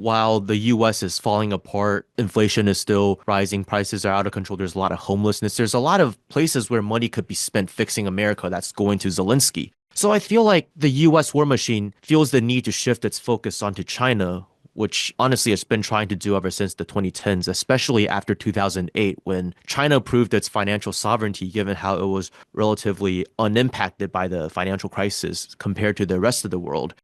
while the US is falling apart, inflation is still rising, prices are out of control, there's a lot of homelessness, there's a lot of places where money could be spent fixing America that's going to Zelensky. So I feel like the US war machine feels the need to shift its focus onto China, which honestly it's been trying to do ever since the 2010s, especially after 2008, when China proved its financial sovereignty given how it was relatively unimpacted by the financial crisis compared to the rest of the world.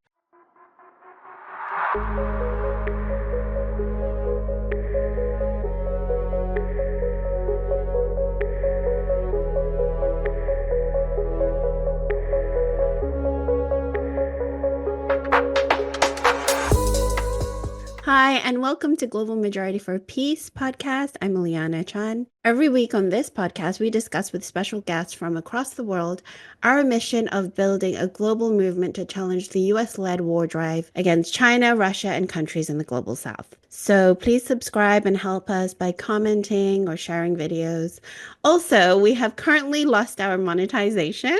Hi, and welcome to Global Majority for Peace podcast. I'm Ileana Chan. Every week on this podcast, we discuss with special guests from across the world our mission of building a global movement to challenge the US-led war drive against China, Russia, and countries in the global south. So please subscribe and help us by commenting or sharing videos. Also, we have currently lost our monetization.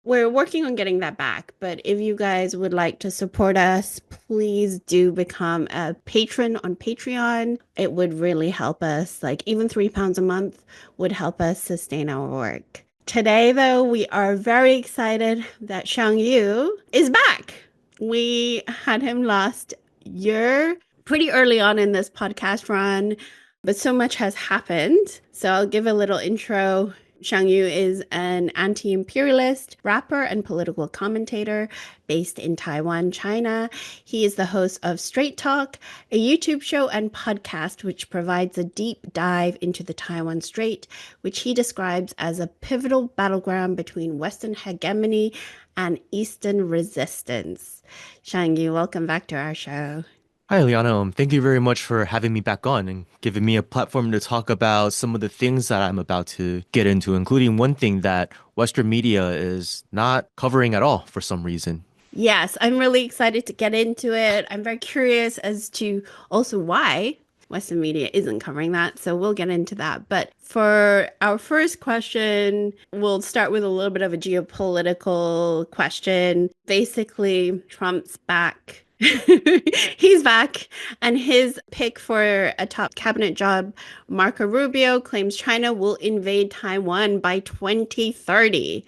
We're working on getting that back, but if you guys would like to support us, please do become a patron on Patreon. It would really help us. Like even £3 a month would help us sustain our work. Today, though, we are very excited that Xiangyu is back. We had him last year, pretty early on in this podcast run, but so much has happened. So I'll give a little intro. Xiangyu is an anti-imperialist rapper and political commentator based in Taiwan, China. He is the host of Strait Talk, a YouTube show and podcast which provides a deep dive into the Taiwan Strait, which he describes as a pivotal battleground between Western hegemony and Eastern resistance. Xiangyu, welcome back to our show. Hi, Ileana. Thank you very much for having me back on and giving me a platform to talk about some of the things that I'm about to get into, including one thing that Western media is not covering at all for some reason. Yes, I'm really excited to get into it. I'm very curious as to also why Western media isn't covering that. So we'll get into that. But for our first question, we'll start with a little bit of a geopolitical question. Basically, Trump's back. He's back, and his pick for a top cabinet job, Marco Rubio, claims China will invade Taiwan by 2030.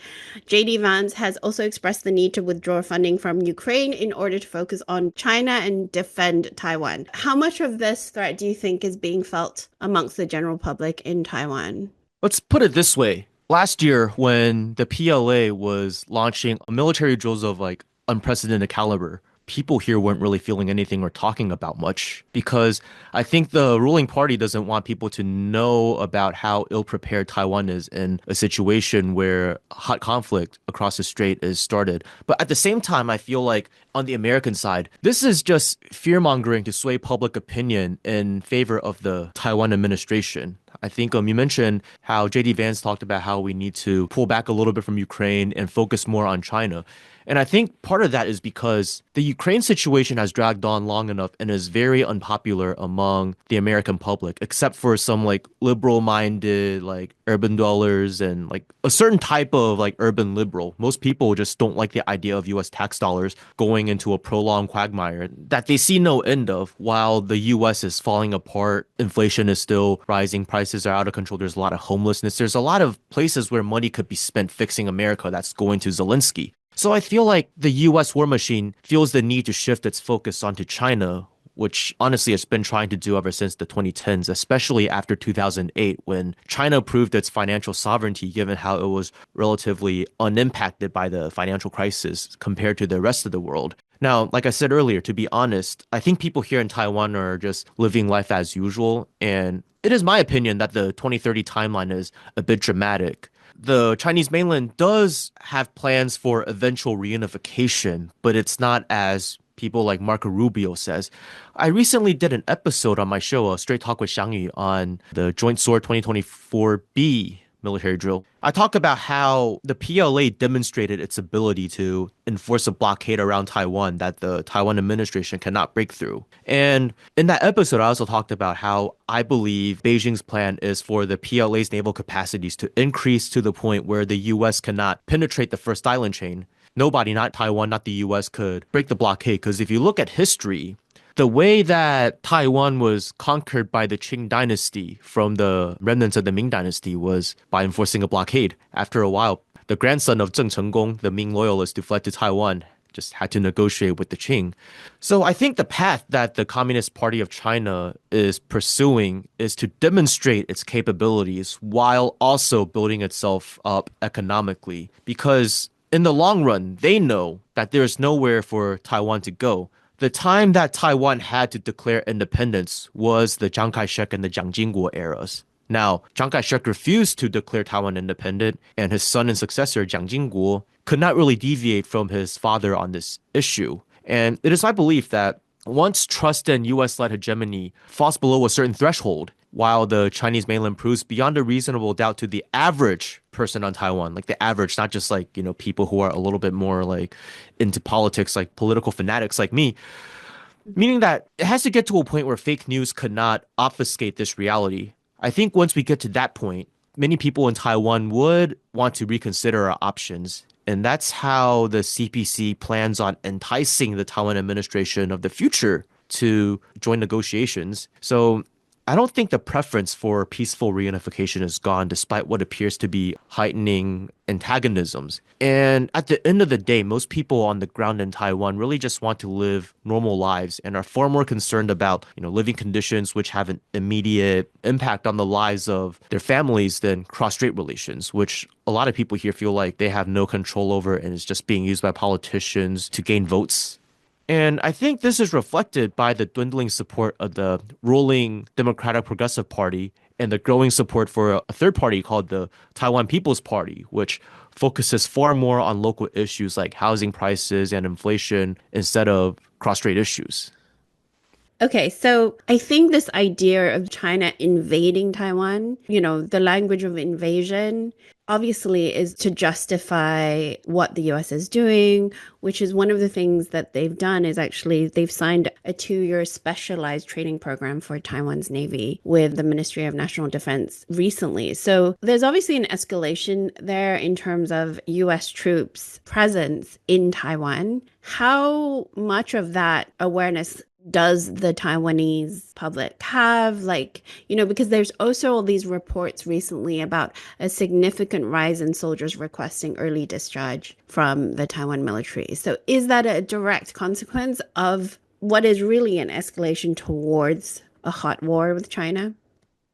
JD Vance has also expressed the need to withdraw funding from Ukraine in order to focus on China and defend Taiwan. How much of this threat do you think is being felt amongst the general public in Taiwan? Let's put it this way. Last year, when the PLA was launching military drills of like unprecedented caliber, people here weren't really feeling anything or talking about much because I think the ruling party doesn't want people to know about how ill-prepared Taiwan is in a situation where hot conflict across the strait is started. But at the same time, I feel like on the American side, this is just fear-mongering to sway public opinion in favor of the Taiwan administration. I think you mentioned how JD Vance talked about how we need to pull back a little bit from Ukraine and focus more on China. And I think part of that is because the Ukraine situation has dragged on long enough and is very unpopular among the American public, except for some like liberal-minded like urban dwellers and like a certain type of like urban liberal. Most people just don't like the idea of US tax dollars going into a prolonged quagmire that they see no end of while the US is falling apart, inflation is still rising, prices are out of control, there's a lot of homelessness, there's a lot of places where money could be spent fixing America that's going to Zelensky. So I feel like the US war machine feels the need to shift its focus onto China, which honestly it's been trying to do ever since the 2010s, especially after 2008, when China proved its financial sovereignty given how it was relatively unimpacted by the financial crisis compared to the rest of the world. Now, like I said earlier, to be honest, I think people here in Taiwan are just living life as usual, and it is my opinion that the 2030 timeline is a bit dramatic. The Chinese mainland does have plans for eventual reunification, but it's not as people like Marco Rubio says. I recently did an episode on my show, Strait Talk with Xiangyu, on the Joint Sword 2024B military drill. I talk about how the PLA demonstrated its ability to enforce a blockade around Taiwan that the Taiwan administration cannot break through. And in that episode, I also talked about how I believe Beijing's plan is for the PLA's naval capacities to increase to the point where the US cannot penetrate the first island chain. Nobody, not Taiwan, not the US, could break the blockade. Because if you look at history, The way that Taiwan was conquered by the Qing dynasty from the remnants of the Ming dynasty was by enforcing a blockade. After a while, the grandson of Zheng Chenggong, the Ming loyalist who fled to Taiwan, just had to negotiate with the Qing. So I think the path that the Communist Party of China is pursuing is to demonstrate its capabilities while also building itself up economically. Because in the long run, they know that there's nowhere for Taiwan to go. The time that Taiwan had to declare independence was the Chiang Kai-shek and the Jiang Jingguo eras. Now, Chiang Kai-shek refused to declare Taiwan independent, and his son and successor, Jiang Jingguo, could not really deviate from his father on this issue. And it is my belief that once trust in US-led hegemony falls below a certain threshold, while the Chinese mainland proves beyond a reasonable doubt to the average person on Taiwan, like the average, not just like, people who are a little bit more like into politics, like political fanatics like me, meaning that it has to get to a point where fake news could not obfuscate this reality. I think once we get to that point, many people in Taiwan would want to reconsider our options. And that's how the CPC plans on enticing the Taiwan administration of the future to join negotiations. So I don't think the preference for peaceful reunification is gone, despite what appears to be heightening antagonisms. And at the end of the day, most people on the ground in Taiwan really just want to live normal lives and are far more concerned about, living conditions which have an immediate impact on the lives of their families than cross-strait relations, which a lot of people here feel like they have no control over and is just being used by politicians to gain votes. And I think this is reflected by the dwindling support of the ruling Democratic Progressive Party and the growing support for a third party called the Taiwan People's Party, which focuses far more on local issues like housing prices and inflation instead of cross-strait issues. Okay, so I think this idea of China invading Taiwan, the language of invasion, obviously is to justify what the US is doing, which is one of the things that they've done is actually they've signed a 2-year specialized training program for Taiwan's Navy with the Ministry of National Defense recently. So there's obviously an escalation there in terms of US troops' presence in Taiwan. How much of that awareness does the Taiwanese public have? Because there's also all these reports recently about a significant rise in soldiers requesting early discharge from the Taiwan military. So is that a direct consequence of what is really an escalation towards a hot war with China?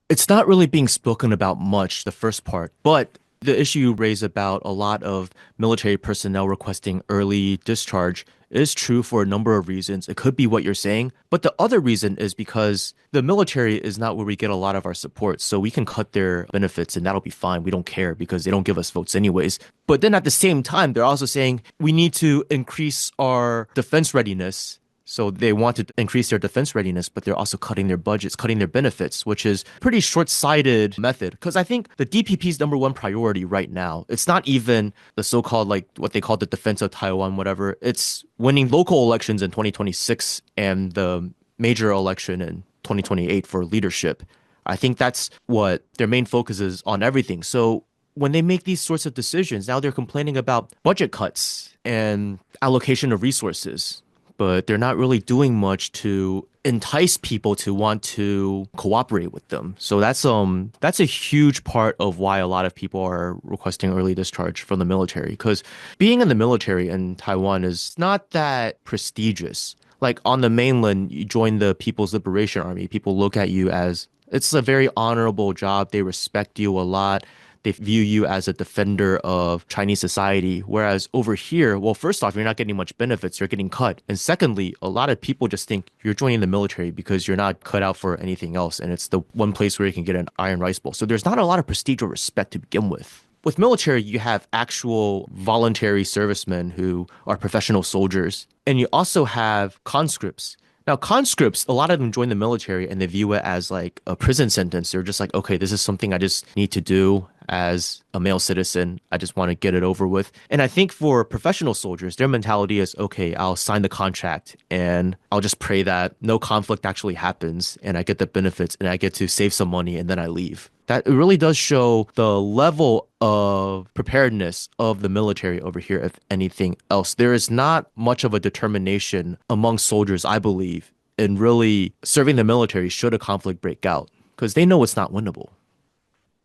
It's not really being spoken about much, the first part, but the issue you raise about a lot of military personnel requesting early discharge is true for a number of reasons. It could be what you're saying, but the other reason is because the military is not where we get a lot of our support. So we can cut their benefits and that'll be fine. We don't care because they don't give us votes anyways. But then at the same time, they're also saying we need to increase our defense readiness. So they want to increase their defense readiness, but they're also cutting their budgets, cutting their benefits, which is pretty short-sighted method. Because I think the DPP's number one priority right now, it's not even the so-called what they call the defense of Taiwan, whatever. It's winning local elections in 2026 and the major election in 2028 for leadership. I think that's what their main focus is on everything. So when they make these sorts of decisions, now they're complaining about budget cuts and allocation of resources, but they're not really doing much to entice people to want to cooperate with them. So that's a huge part of why a lot of people are requesting early discharge from the military, because being in the military in Taiwan is not that prestigious. Like on the mainland, you join the People's Liberation Army. People look at you as it's a very honorable job. They respect you a lot. They view you as a defender of Chinese society. Whereas over here, well, first off, you're not getting much benefits. You're getting cut. And secondly, a lot of people just think you're joining the military because you're not cut out for anything else. And it's the one place where you can get an iron rice bowl. So there's not a lot of prestige or respect to begin with. With military, you have actual voluntary servicemen who are professional soldiers. And you also have conscripts. Now, conscripts, a lot of them join the military and they view it as like a prison sentence. They're just like, okay, this is something I just need to do as a male citizen. I just want to get it over with. And I think for professional soldiers, their mentality is, okay, I'll sign the contract and I'll just pray that no conflict actually happens and I get the benefits and I get to save some money and then I leave. That it really does show the level of preparedness of the military over here, if anything else. There is not much of a determination among soldiers, I believe, in really serving the military should a conflict break out because they know it's not winnable.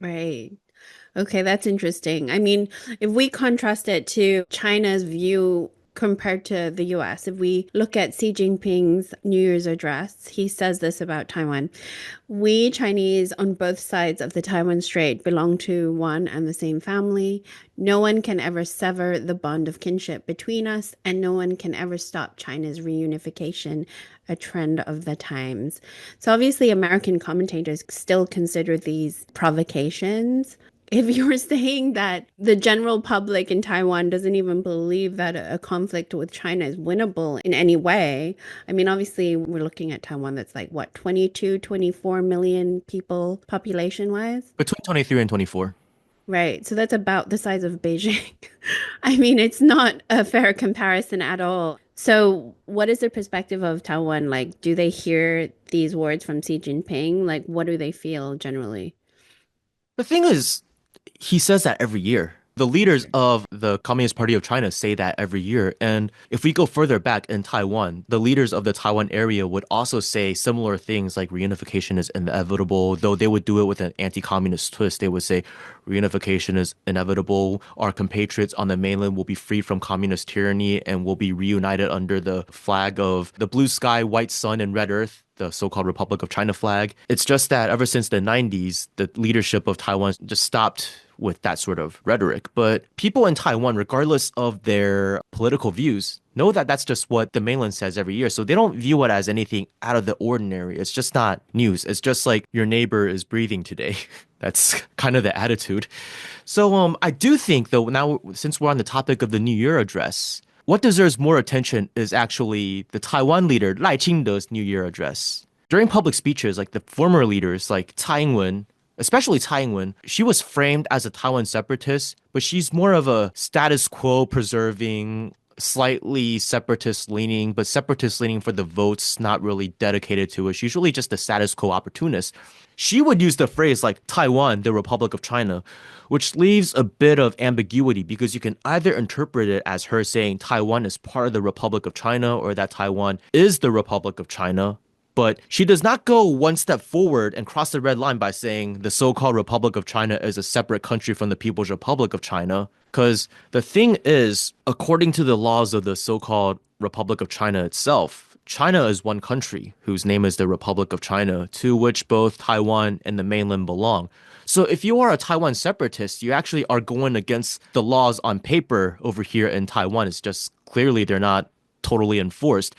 Right. Okay, that's interesting. I mean, if we contrast it to China's view compared to the US, if we look at Xi Jinping's New Year's address, he says this about Taiwan. We Chinese on both sides of the Taiwan Strait belong to one and the same family. No one can ever sever the bond of kinship between us, and no one can ever stop China's reunification, a trend of the times. So obviously, American commentators still consider these provocations. If you were saying that the general public in Taiwan doesn't even believe that a conflict with China is winnable in any way, I mean, obviously, we're looking at Taiwan that's like, what, 22, 24 million people population-wise? Between 23 and 24. Right. So that's about the size of Beijing. I mean, it's not a fair comparison at all. So, what is their perspective of Taiwan? Like, do they hear these words from Xi Jinping? Like, what do they feel generally? The thing is, he says that every year. The leaders of the Communist Party of China say that every year. And if we go further back in Taiwan, the leaders of the Taiwan area would also say similar things like reunification is inevitable, though they would do it with an anti-communist twist. They would say reunification is inevitable. Our compatriots on the mainland will be free from communist tyranny and will be reunited under the flag of the blue sky, white sun, and red earth, the so-called Republic of China flag. It's just that ever since the 90s, the leadership of Taiwan just stopped with that sort of rhetoric. But people in Taiwan, regardless of their political views, know that that's just what the mainland says every year. So they don't view it as anything out of the ordinary. It's just not news. It's just like your neighbor is breathing today. That's kind of the attitude. So I do think, though, now since we're on the topic of the New Year address, what deserves more attention is actually the Taiwan leader Lai Ching-te's New Year address. During public speeches, like the former leaders like Tsai Ing-wen, especially Tsai Ing-wen, she was framed as a Taiwan separatist, but she's more of a status quo preserving, slightly separatist leaning, but separatist leaning for the votes, not really dedicated to it. She's really just a status quo opportunist. She would use the phrase like Taiwan, the Republic of China, which leaves a bit of ambiguity because you can either interpret it as her saying Taiwan is part of the Republic of China or that Taiwan is the Republic of China. But she does not go one step forward and cross the red line by saying the so-called Republic of China is a separate country from the People's Republic of China. Because the thing is, according to the laws of the so-called Republic of China itself, China is one country whose name is the Republic of China, to which both Taiwan and the mainland belong. So if you are a Taiwan separatist, you actually are going against the laws on paper over here in Taiwan. It's just clearly they're not totally enforced.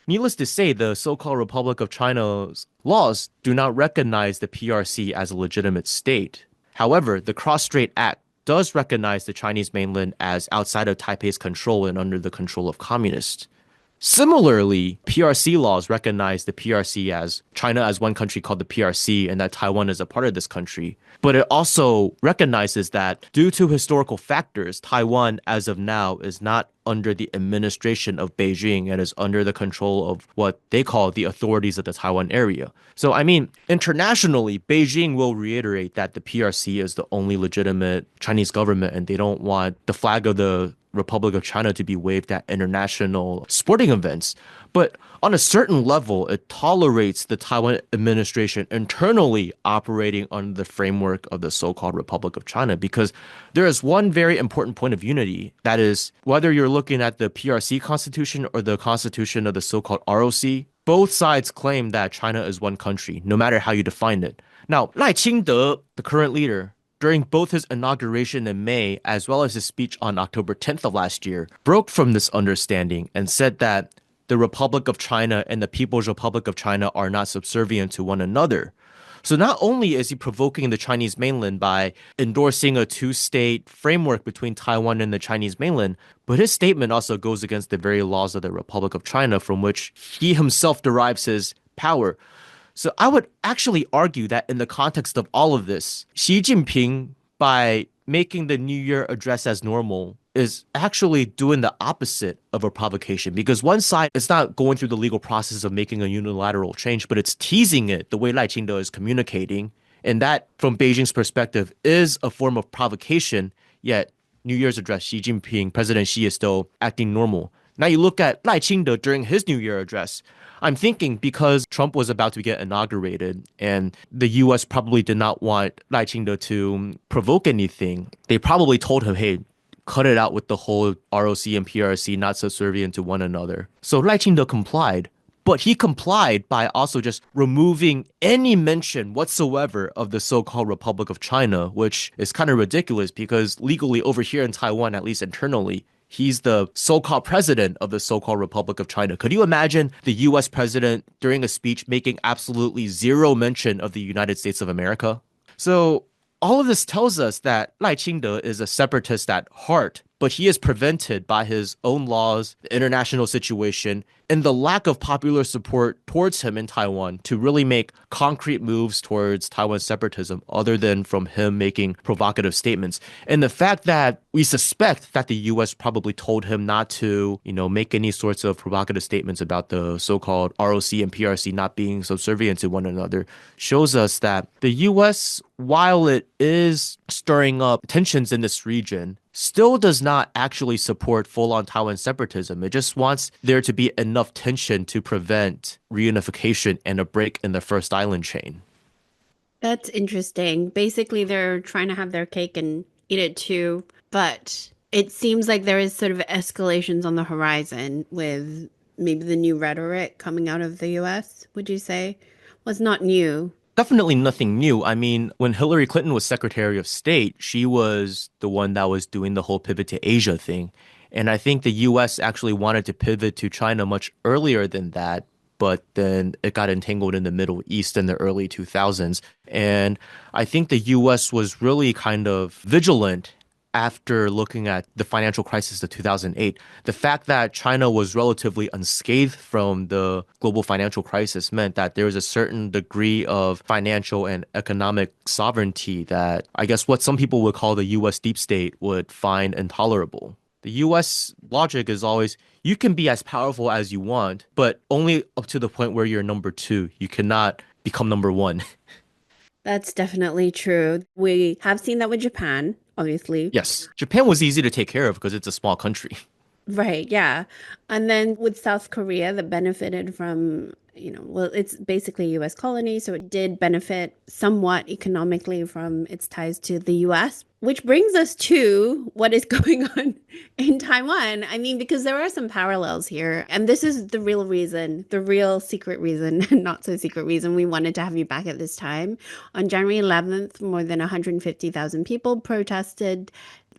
Needless to say, the so-called Republic of China's laws do not recognize the PRC as a legitimate state. However, the Cross-Strait Act does recognize the Chinese mainland as outside of Taipei's control and under the control of communists. Similarly, PRC laws recognize the PRC as China as one country called the PRC and that Taiwan is a part of this country. But it also recognizes that due to historical factors, Taiwan as of now is not under the administration of Beijing and is under the control of what they call the authorities of the Taiwan area. So, I mean, internationally, Beijing will reiterate that the PRC is the only legitimate Chinese government and they don't want the flag of the Republic of China to be waved at international sporting events. But on a certain level, it tolerates the Taiwan administration internally operating under the framework of the so-called Republic of China because there is one very important point of unity. That is, whether you're looking at the PRC constitution or the constitution of the so-called ROC, both sides claim that China is one country, no matter how you define it. Now, Lai Ching-te, the current leader, during both his inauguration in May as well as his speech on October 10th of last year, broke from this understanding and said that the Republic of China and the People's Republic of China are not subservient to one another. So not only is he provoking the Chinese mainland by endorsing a two-state framework between Taiwan and the Chinese mainland, but his statement also goes against the very laws of the Republic of China from which he himself derives his power. So I would actually argue that in the context of all of this, Xi Jinping, by making the New Year address as normal, is actually doing the opposite of a provocation because one side is not going through the legal process of making a unilateral change, but it's teasing it the way Lai Ching-te is communicating. And that, from Beijing's perspective, is a form of provocation, yet New Year's address, Xi Jinping, President Xi is still acting normal. Now you look at Lai Ching-te during his New Year address. I'm thinking because Trump was about to get inaugurated and the US probably did not want Lai Ching-te to provoke anything, they probably told him, hey, cut it out with the whole ROC and PRC not subservient to one another. So Lai Ching-te complied. But he complied by also just removing any mention whatsoever of the so-called Republic of China, which is kind of ridiculous because legally over here in Taiwan, at least internally, he's the so-called president of the so-called Republic of China. Could you imagine the US president during a speech making absolutely zero mention of the United States of America? So all of this tells us that Lai Ching-te is a separatist at heart, but he is prevented by his own laws, the international situation, and the lack of popular support towards him in Taiwan to really make concrete moves towards Taiwan separatism other than from him making provocative statements. And the fact that we suspect that the US probably told him not to, make any sorts of provocative statements about the so-called ROC and PRC not being subservient to one another shows us that the US, while it is stirring up tensions in this region, still does not actually support full-on Taiwan separatism. It just wants there to be enough tension to prevent reunification and a break in the first island chain. That's interesting. Basically, they're trying to have their cake and eat it too, but it seems like there is sort of escalations on the horizon with maybe the new rhetoric coming out of the US, would you say? Well, it's not new. Definitely nothing new. I mean, when Hillary Clinton was Secretary of State, she was the one that was doing the whole pivot to Asia thing. And I think the US actually wanted to pivot to China much earlier than that, but then it got entangled in the Middle East in the early 2000s. And I think the US was really kind of vigilant after looking at the financial crisis of 2008. The fact that China was relatively unscathed from the global financial crisis meant that there was a certain degree of financial and economic sovereignty that I guess what some people would call the US deep state would find intolerable. The US logic is always you can be as powerful as you want, but only up to the point where you're number two. You cannot become number one. That's definitely true. We have seen that with Japan, obviously. Yes, Japan was easy to take care of because it's a small country. Right, yeah. And then with South Korea that benefited from, well, it's basically a US colony, so it did benefit somewhat economically from its ties to the US, which brings us to what is going on in Taiwan. I mean, because there are some parallels here, and this is the real reason, the real secret reason, not so secret reason we wanted to have you back at this time. On January 11th, more than 150,000 people protested.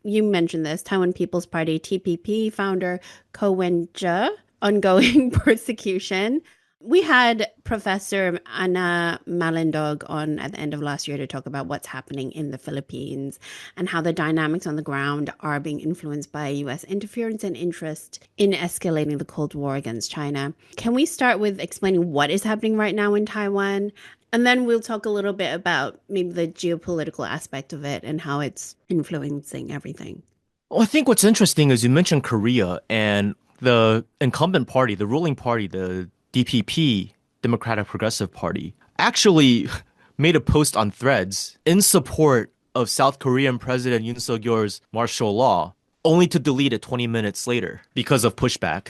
You mentioned this, Taiwan People's Party, TPP founder Ko Wen-je, ongoing persecution. We had Professor Anna Malindog on at the end of last year to talk about what's happening in the Philippines and how the dynamics on the ground are being influenced by US interference and interest in escalating the Cold War against China. Can we start with explaining what is happening right now in Taiwan? And then we'll talk a little bit about maybe the geopolitical aspect of it and how it's influencing everything. Well, I think what's interesting is you mentioned Korea and the incumbent party, the ruling party, the DPP, Democratic Progressive Party, actually made a post on Threads in support of South Korean President Yoon Suk-yeol's martial law, only to delete it 20 minutes later because of pushback.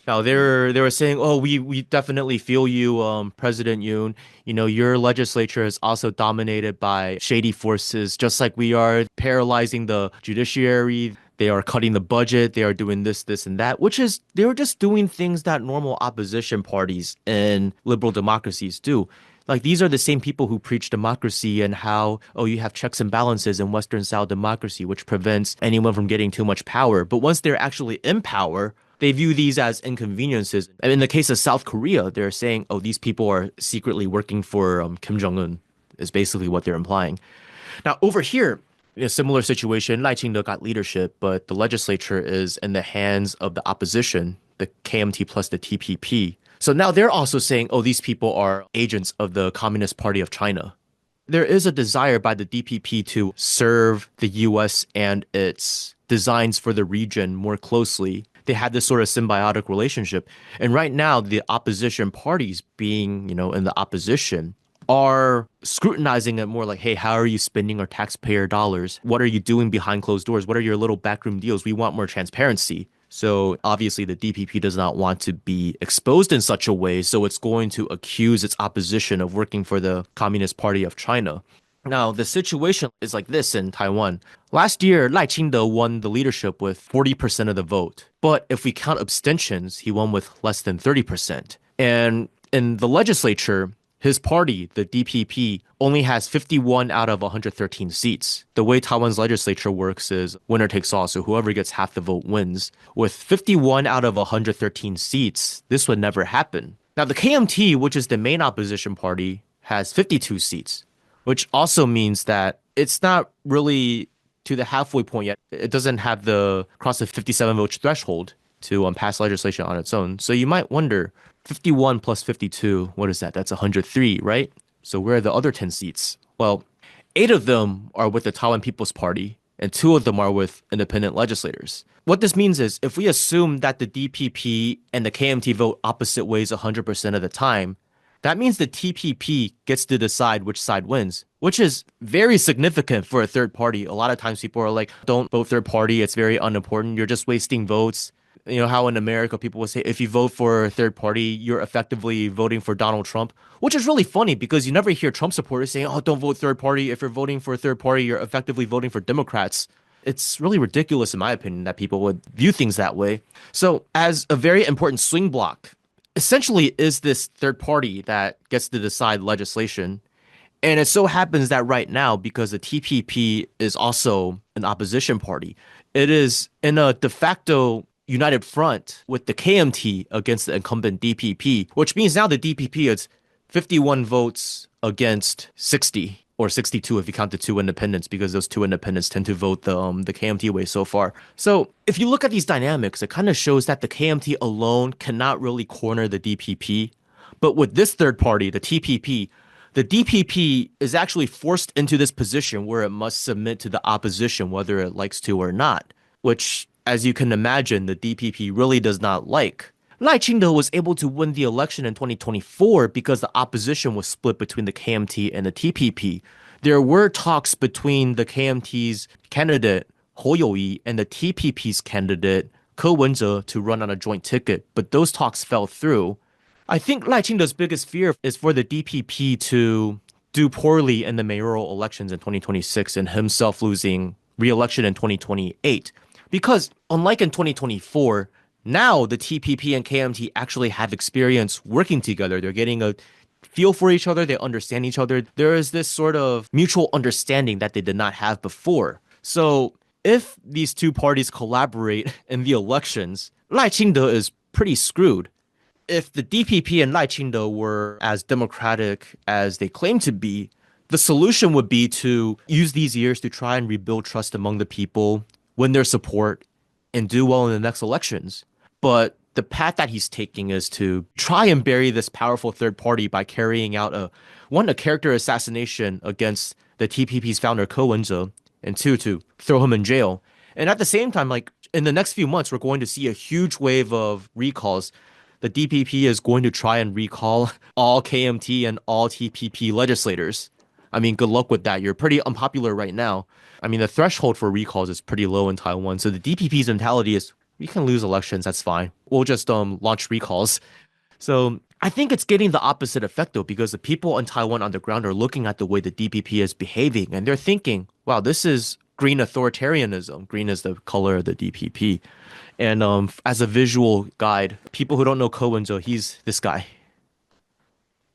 Now they were saying, "Oh, we definitely feel you, President Yoon. Your legislature is also dominated by shady forces, just like we are, paralyzing the judiciary. They are cutting the budget. They are doing this, this, and that." Which is they were just doing things that normal opposition parties in liberal democracies do. Like these are the same people who preach democracy and how, oh, you have checks and balances in Western style democracy, which prevents anyone from getting too much power. But once they're actually in power, they view these as inconveniences. And in the case of South Korea, they're saying, oh, these people are secretly working for Kim Jong-un, is basically what they're implying. Now, over here, in a similar situation, Lai Ching-te got leadership, but the legislature is in the hands of the opposition, the KMT plus the TPP. So now they're also saying, oh, these people are agents of the Communist Party of China. There is a desire by the DPP to serve the US and its designs for the region more closely. They had this sort of symbiotic relationship. And right now, the opposition parties being, in the opposition are scrutinizing it more like, hey, how are you spending our taxpayer dollars? What are you doing behind closed doors? What are your little backroom deals? We want more transparency. So obviously the DPP does not want to be exposed in such a way, so it's going to accuse its opposition of working for the Communist Party of China. Now, the situation is like this in Taiwan. Last year, Lai Ching-te won the leadership with 40% of the vote. But if we count abstentions, he won with less than 30%. And in the legislature, his party, the DPP, only has 51 out of 113 seats. The way Taiwan's legislature works is winner takes all, so whoever gets half the vote wins. With 51 out of 113 seats, this would never happen. Now, the KMT, which is the main opposition party, has 52 seats, which also means that it's not really to the halfway point yet. It doesn't have the cross the 57 vote threshold to pass legislation on its own. So you might wonder, 51 plus 52, what is that? That's 103, right? So where are the other 10 seats? Well, 8 of them are with the Taiwan People's Party, and 2 of them are with independent legislators. What this means is if we assume that the DPP and the KMT vote opposite ways 100% of the time, that means the TPP gets to decide which side wins, which is very significant for a third party. A lot of times people are like, don't vote third party. It's very unimportant. You're just wasting votes. You know how in America people will say, if you vote for a third party, you're effectively voting for Donald Trump, which is really funny because you never hear Trump supporters saying, oh, don't vote third party. If you're voting for a third party, you're effectively voting for Democrats. It's really ridiculous, in my opinion, that people would view things that way. So, as a very important swing block, essentially is this third party that gets to decide legislation. And it so happens that right now, because the TPP is also an opposition party, it is in a de facto united front with the KMT against the incumbent DPP, which means now the DPP is 51 votes against 60 or 62 if you count the 2 independents, because those 2 independents tend to vote the KMT way so far. So if you look at these dynamics, it kind of shows that the KMT alone cannot really corner the DPP. But with this third party, the DPP is actually forced into this position where it must submit to the opposition, whether it likes to or not, which, as you can imagine, the DPP really does not like. Lai Ching-te was able to win the election in 2024 because the opposition was split between the KMT and the TPP. There were talks between the KMT's candidate, Hou You-yi, and the TPP's candidate, Ko Wen-je, to run on a joint ticket, but those talks fell through. I think Lai Ching-te's biggest fear is for the DPP to do poorly in the mayoral elections in 2026 and himself losing re-election in 2028. Because unlike in 2024, now the TPP and KMT actually have experience working together. They're getting a feel for each other. They understand each other. There is this sort of mutual understanding that they did not have before. So if these two parties collaborate in the elections, Lai Ching-te is pretty screwed. If the DPP and Lai Ching-te were as democratic as they claim to be, the solution would be to use these years to try and rebuild trust among the people, win their support, and do well in the next elections. But the path that he's taking is to try and bury this powerful third party by carrying out a character assassination against the TPP's founder, Ko Wen-je, and 2, to throw him in jail. And at the same time, like in the next few months, we're going to see a huge wave of recalls. The DPP is going to try and recall all KMT and all TPP legislators. I mean, good luck with that. You're pretty unpopular right now. I mean, the threshold for recalls is pretty low in Taiwan. So the DPP's mentality is, we can lose elections, that's fine. We'll just launch recalls. So I think it's getting the opposite effect though, because the people in Taiwan on the ground are looking at the way the DPP is behaving and they're thinking, wow, this is green authoritarianism. Green is the color of the DPP. And as a visual guide, people who don't know Ko Wen-je, he's this guy.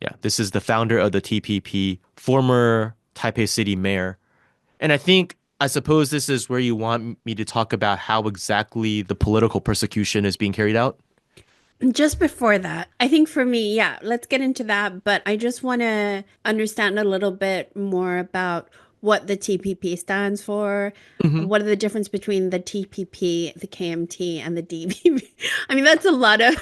Yeah, this is the founder of the TPP, former Taipei City mayor. And I suppose this is where you want me to talk about how exactly the political persecution is being carried out. Just before that, I think for me, yeah, let's get into that. But I just want to understand a little bit more about what the TPP stands for. Hmm. What are the difference between the TPP, the KMT, and the DPP? I mean, that's a lot of,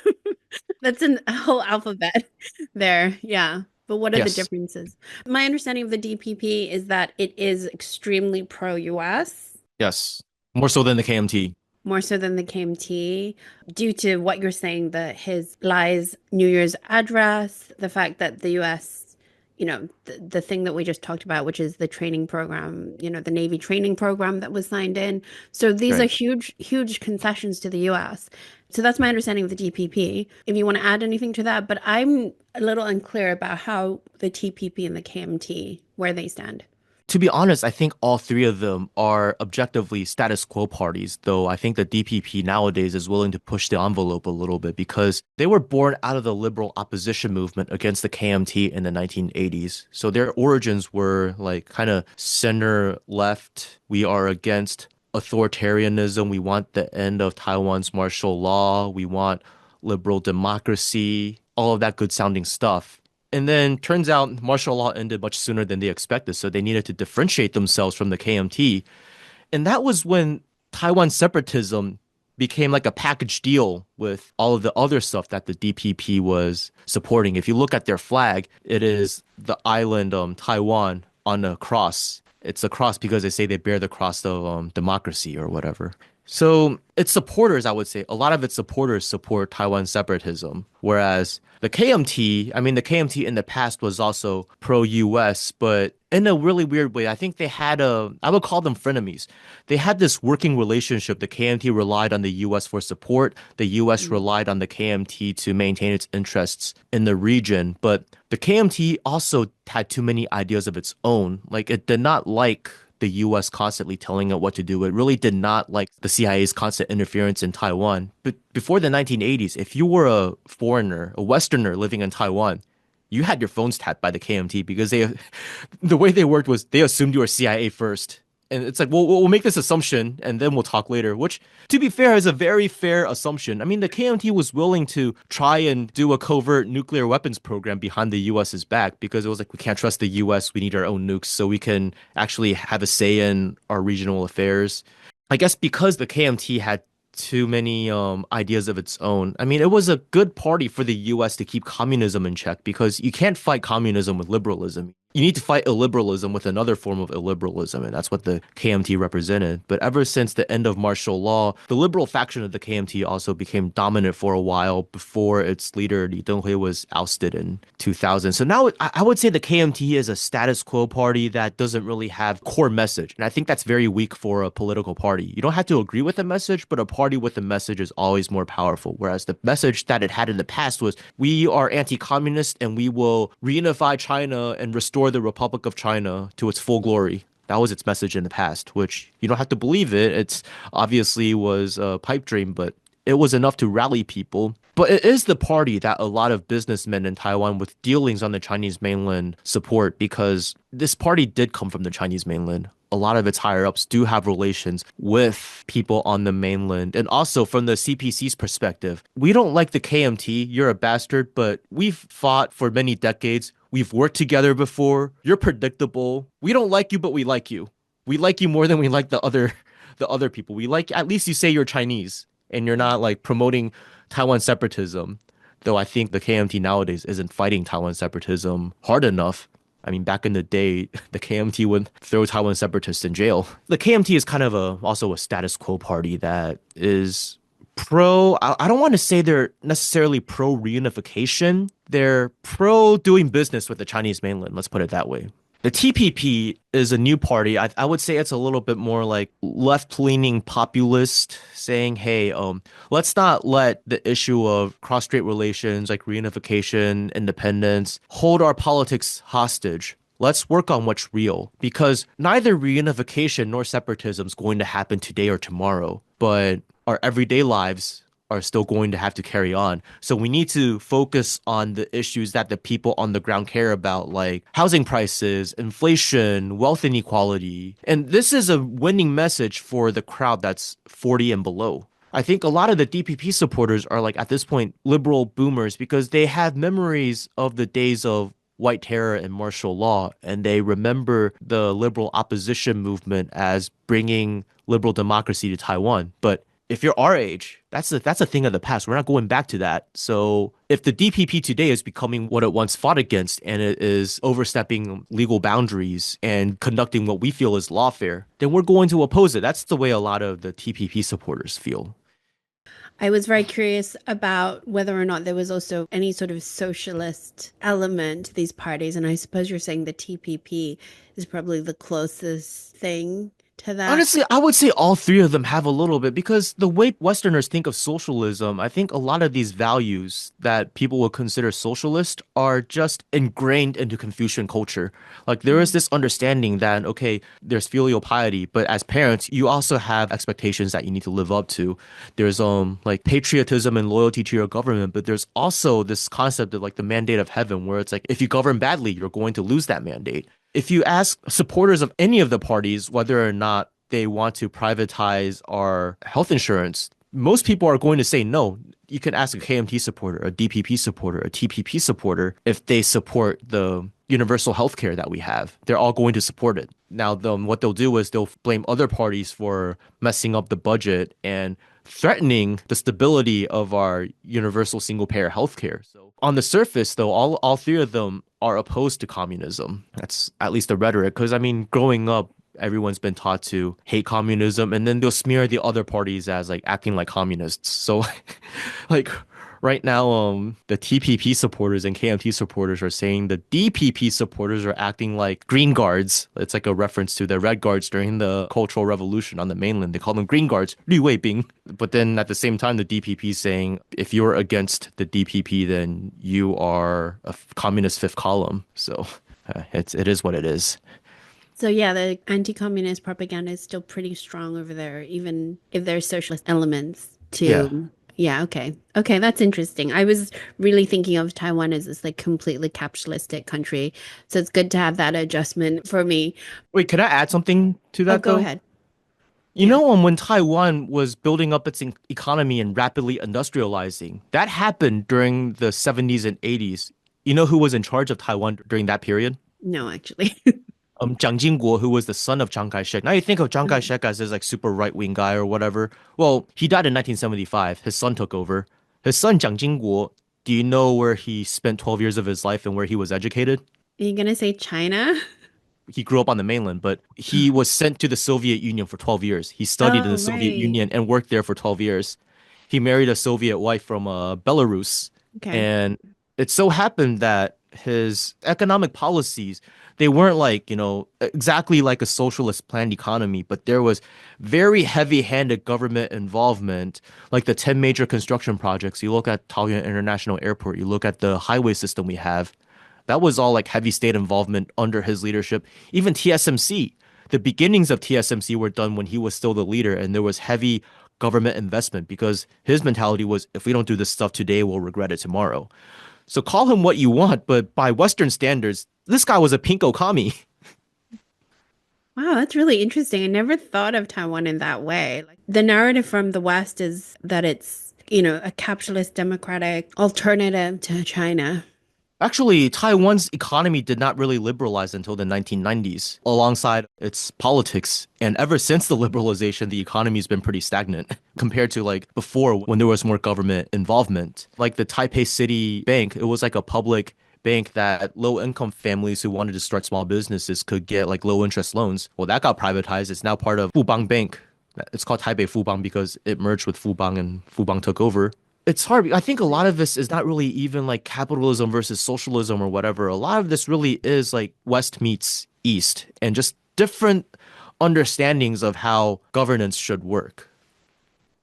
that's a whole alphabet there. Yeah. But what are the Yes. differences? My understanding of the DPP is that it is extremely pro-US, Yes. More so than the KMT. more so than the KMT, due to what you're saying, his lies New Year's address, the fact that the US, the thing that we just talked about, which is the training program, the Navy training program that was signed in. So these are Right. huge, huge concessions to the US. So that's my understanding of the TPP. If you want to add anything to that, but I'm a little unclear about how the TPP and the KMT, where they stand. To be honest, I think all three of them are objectively status quo parties, though I think the DPP nowadays is willing to push the envelope a little bit because they were born out of the liberal opposition movement against the KMT in the 1980s. So their origins were like kind of center left. We are against authoritarianism. We want the end of Taiwan's martial law. We want liberal democracy, all of that good sounding stuff. And then turns out martial law ended much sooner than they expected, so they needed to differentiate themselves from the KMT. And that was when Taiwan separatism became like a package deal with all of the other stuff that the DPP was supporting. If you look at their flag, it is the island Taiwan on a cross. It's a cross because they say they bear the cross of democracy or whatever. So its supporters, I would say, a lot of its supporters support Taiwan separatism, whereas the KMT, I mean, the KMT in the past was also pro-US, but in a really weird way. I think they had I would call them frenemies. They had this working relationship. The KMT relied on the US for support. The US relied on the KMT to maintain its interests in the region. But the KMT also had too many ideas of its own. Like it did not like the US constantly telling it what to do. It really did not like the CIA's constant interference in Taiwan. But before the 1980s, if you were a foreigner, a Westerner living in Taiwan, you had your phones tapped by the KMT because the way they worked was they assumed you were CIA first. And it's like, well, we'll make this assumption and then we'll talk later, which, to be fair, is a very fair assumption. I mean, the KMT was willing to try and do a covert nuclear weapons program behind the US's back because it was like, we can't trust the US. We need our own nukes so we can actually have a say in our regional affairs. I guess because the KMT had too many ideas of its own. I mean, it was a good party for the US to keep communism in check because you can't fight communism with liberalism. You need to fight illiberalism with another form of illiberalism, and that's what the KMT represented. But ever since the end of martial law, the liberal faction of the KMT also became dominant for a while before its leader, Li Denghui, was ousted in 2000. So now I would say the KMT is a status quo party that doesn't really have core message. And I think that's very weak for a political party. You don't have to agree with the message, but a party with a message is always more powerful. Whereas the message that it had in the past was, we are anti-communist and we will reunify China and restore the Republic of China to its full glory. That was its message in the past, which you don't have to believe it. It's obviously was a pipe dream, but it was enough to rally people. But it is the party that a lot of businessmen in Taiwan with dealings on the Chinese mainland support because this party did come from the Chinese mainland. A lot of its higher ups do have relations with people on the mainland. And also from the CPC's perspective, we don't like the KMT. You're a bastard, but we've fought for many decades. We've worked together before. You're predictable. We don't like you, but we like you. We like you more than we like the other people. We like, at least you say you're Chinese and you're not like promoting Taiwan separatism. Though I think the KMT nowadays isn't fighting Taiwan separatism hard enough. I mean, back in the day, the KMT would throw Taiwan separatists in jail. The KMT is kind of also a status quo party that is I don't want to say they're necessarily pro reunification. They're pro doing business with the Chinese mainland. Let's put it that way. The TPP is a new party. I would say it's a little bit more like left-leaning populist, saying, hey, let's not let the issue of cross-strait relations, like reunification, independence, hold our politics hostage. Let's work on what's real because neither reunification nor separatism is going to happen today or tomorrow, but our everyday lives are still going to have to carry on. So we need to focus on the issues that the people on the ground care about, like housing prices, inflation, wealth inequality. And this is a winning message for the crowd that's 40 and below. I think a lot of the DPP supporters are like at this point liberal boomers because they have memories of the days of white terror and martial law, and they remember the liberal opposition movement as bringing liberal democracy to Taiwan. But if you're our age, that's a thing of the past. We're not going back to that. So if the DPP today is becoming what it once fought against and it is overstepping legal boundaries and conducting what we feel is lawfare, then we're going to oppose it. That's the way a lot of the TPP supporters feel. I was very curious about whether or not there was also any sort of socialist element to these parties. And I suppose you're saying the TPP is probably the closest thing to that. Honestly, I would say all three of them have a little bit because the way Westerners think of socialism, I think a lot of these values that people would consider socialist are just ingrained into Confucian culture. Like there is this understanding that, okay, there's filial piety, but as parents, you also have expectations that you need to live up to. There's like patriotism and loyalty to your government, but there's also this concept of like the mandate of heaven, where it's like if you govern badly, you're going to lose that mandate. If you ask supporters of any of the parties whether or not they want to privatize our health insurance, most people are going to say no. You can ask a KMT supporter, a DPP supporter, a TPP supporter if they support the universal health care that we have. They're all going to support it. Now, what they'll do is they'll blame other parties for messing up the budget and threatening the stability of our universal single payer healthcare. So on the surface, though, all three of them are opposed to communism. That's at least the rhetoric. Because I mean, growing up, everyone's been taught to hate communism, and then they'll smear the other parties as like acting like communists. So like right now, the TPP supporters and KMT supporters are saying the DPP supporters are acting like green guards. It's like a reference to the red guards during the Cultural Revolution on the mainland. They call them green guards, 绿卫兵. But then at the same time, the DPP is saying if you're against the DPP, then you are a communist fifth column. So it is what it is. So yeah, the anti-communist propaganda is still pretty strong over there, even if there's socialist elements Yeah. to, yeah, okay. Okay, that's interesting. I was really thinking of Taiwan as this like completely capitalistic country. So it's good to have that adjustment for me. Wait, can I add something to Oh, that go though? ahead. You Yeah. know, when Taiwan was building up its economy and rapidly industrializing, that happened during the 70s and 80s. You know who was in charge of Taiwan during that period? No, actually. Jiang Jingguo, who was the son of Chiang Kai-shek. Now you think of Chiang Okay. Kai-shek as this like super right-wing guy or whatever. Well, he died in 1975. His son took over. His son Jiang Jingguo, do you know where he spent 12 years of his life and where he was educated? Are you gonna say China? He grew up on the mainland, but he was sent to the Soviet Union for 12 years. He studied in Oh, the Soviet right. Union and worked there for 12 years. He married a Soviet wife from Belarus. Okay. And it so happened that his economic policies, they weren't like, exactly like a socialist planned economy, but there was very heavy-handed government involvement, like the 10 major construction projects. You look at Taoyuan International Airport, you look at the highway system we have. That was all like heavy state involvement under his leadership. Even TSMC, the beginnings of TSMC were done when he was still the leader, and there was heavy government investment because his mentality was if we don't do this stuff today, we'll regret it tomorrow. So call him what you want, but by Western standards, this guy was a pinko commie. Wow, that's really interesting. I never thought of Taiwan in that way. Like the narrative from the West is that it's, a capitalist democratic alternative to China. Actually, Taiwan's economy did not really liberalize until the 1990s, alongside its politics. And ever since the liberalization, the economy's been pretty stagnant compared to like before when there was more government involvement. Like the Taipei City Bank, it was like a public bank that low income families who wanted to start small businesses could get like low interest loans. Well, that got privatized. It's now part of Fubang Bank. It's called Taipei Fubang because it merged with Fubang and Fubang took over. It's hard. I think a lot of this is not really even like capitalism versus socialism or whatever. A lot of this really is like West meets East and just different understandings of how governance should work.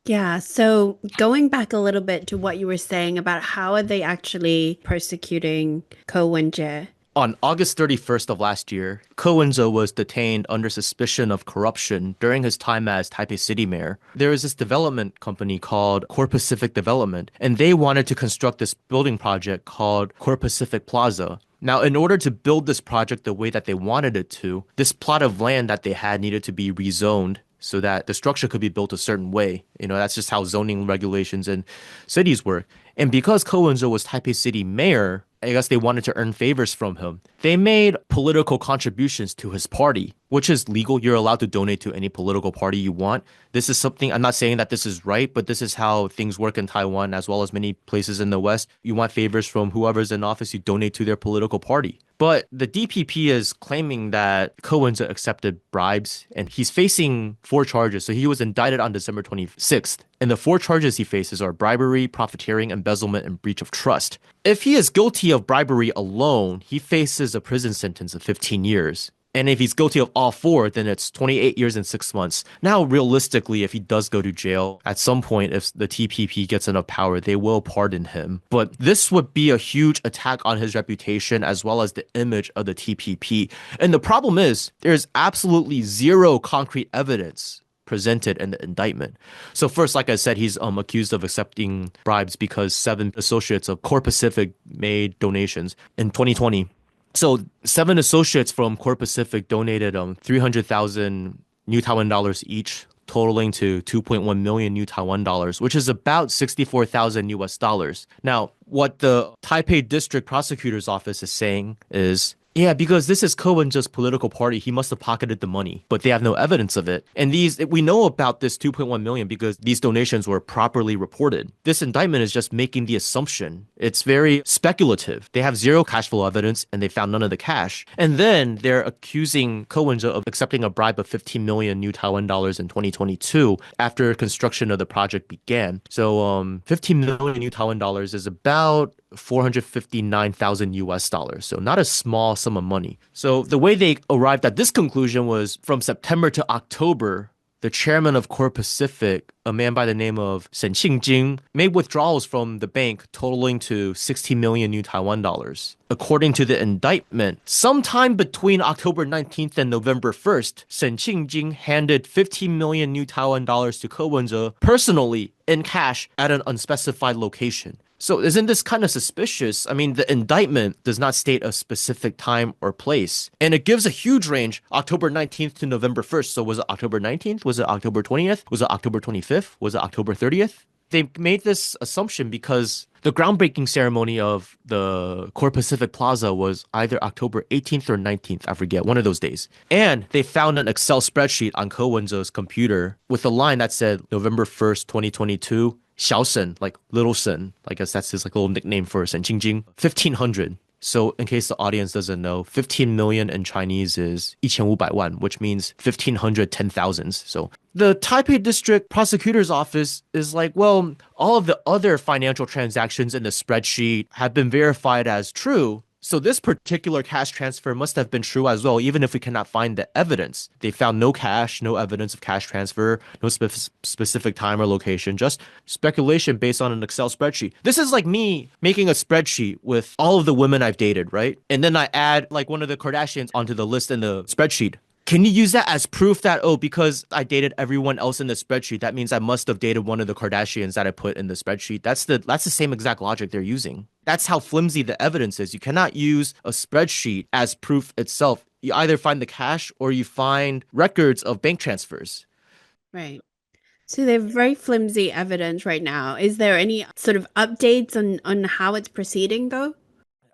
Yeah, so going back a little bit to what you were saying about how are they actually persecuting Ko Wen-je? On August 31st of last year, Ko Wen-je was detained under suspicion of corruption during his time as Taipei City Mayor. There is this development company called Core Pacific Development, and they wanted to construct this building project called Core Pacific Plaza. Now, in order to build this project the way that they wanted it to, this plot of land that they had needed to be rezoned so that the structure could be built a certain way. That's just how zoning regulations in cities work. And because Ko Wen-je was Taipei City Mayor, I guess they wanted to earn favors from him. They made political contributions to his party, which is legal. You're allowed to donate to any political party you want. This is something, I'm not saying that this is right, but this is how things work in Taiwan as well as many places in the West. You want favors from whoever's in office, you donate to their political party. But the DPP is claiming that Cohen's accepted bribes and he's facing 4 charges. So he was indicted on December 26th. And the 4 charges he faces are bribery, profiteering, embezzlement, and breach of trust. If he is guilty of bribery alone, he faces a prison sentence of 15 years. And if he's guilty of all four, then it's 28 years and 6 months. Now, realistically, if he does go to jail, at some point, if the TPP gets enough power, they will pardon him. But this would be a huge attack on his reputation as well as the image of the TPP. And the problem is, there's absolutely zero concrete evidence presented in the indictment. So first, like I said, he's accused of accepting bribes because 7 associates of Core Pacific made donations in 2020. So 7 associates from Core Pacific donated 300,000 New Taiwan dollars each, totaling to 2.1 million New Taiwan dollars, which is about 64,000 US dollars. Now, what the Taipei District Prosecutor's Office is saying is, yeah, because this is Cohen's political party, he must have pocketed the money, but they have no evidence of it. And we know about this 2.1 million because these donations were properly reported. This indictment is just making the assumption. It's very speculative. They have zero cash flow evidence and they found none of the cash. And then they're accusing Cohen's of accepting a bribe of 15 million New Taiwan dollars in 2022 after construction of the project began. So 15 million New Taiwan dollars is about 459,000 US dollars. So not a small sum of money. So the way they arrived at this conclusion was from September to October, the chairman of Core Pacific, a man by the name of Xiangyu, made withdrawals from the bank totaling to 60 million New Taiwan dollars. According to the indictment, sometime between October 19th and November 1st, Xiangyu handed 15 million New Taiwan dollars to Kowenza personally in cash at an unspecified location. So isn't this kind of suspicious? I mean, the indictment does not state a specific time or place. And it gives a huge range, October 19th to November 1st. So was it October 19th? Was it October 20th? Was it October 25th? Was it October 30th? They made this assumption because the groundbreaking ceremony of the Core Pacific Plaza was either October 18th or 19th, I forget, one of those days. And they found an Excel spreadsheet on Kowenza's computer with a line that said November 1st, 2022, Xiaosen, like Little Sen. I guess that's his like little nickname for Shen Qingjing. 1500. So in case the audience doesn't know, 15 million in Chinese is 1,500万, which means 1,500 10,000s. So the Taipei District Prosecutor's Office is like, well, all of the other financial transactions in the spreadsheet have been verified as true. So this particular cash transfer must have been true as well, even if we cannot find the evidence. They found no cash, no evidence of cash transfer, no specific time or location, just speculation based on an Excel spreadsheet. This is like me making a spreadsheet with all of the women I've dated, right? And then I add like one of the Kardashians onto the list in the spreadsheet. Can you use that as proof that, oh, because I dated everyone else in the spreadsheet, that means I must have dated one of the Kardashians that I put in the spreadsheet? That's the same exact logic they're using. That's how flimsy the evidence is. You cannot use a spreadsheet as proof itself. You either find the cash or you find records of bank transfers. Right. So they have very flimsy evidence right now. Is there any sort of updates on how it's proceeding, though?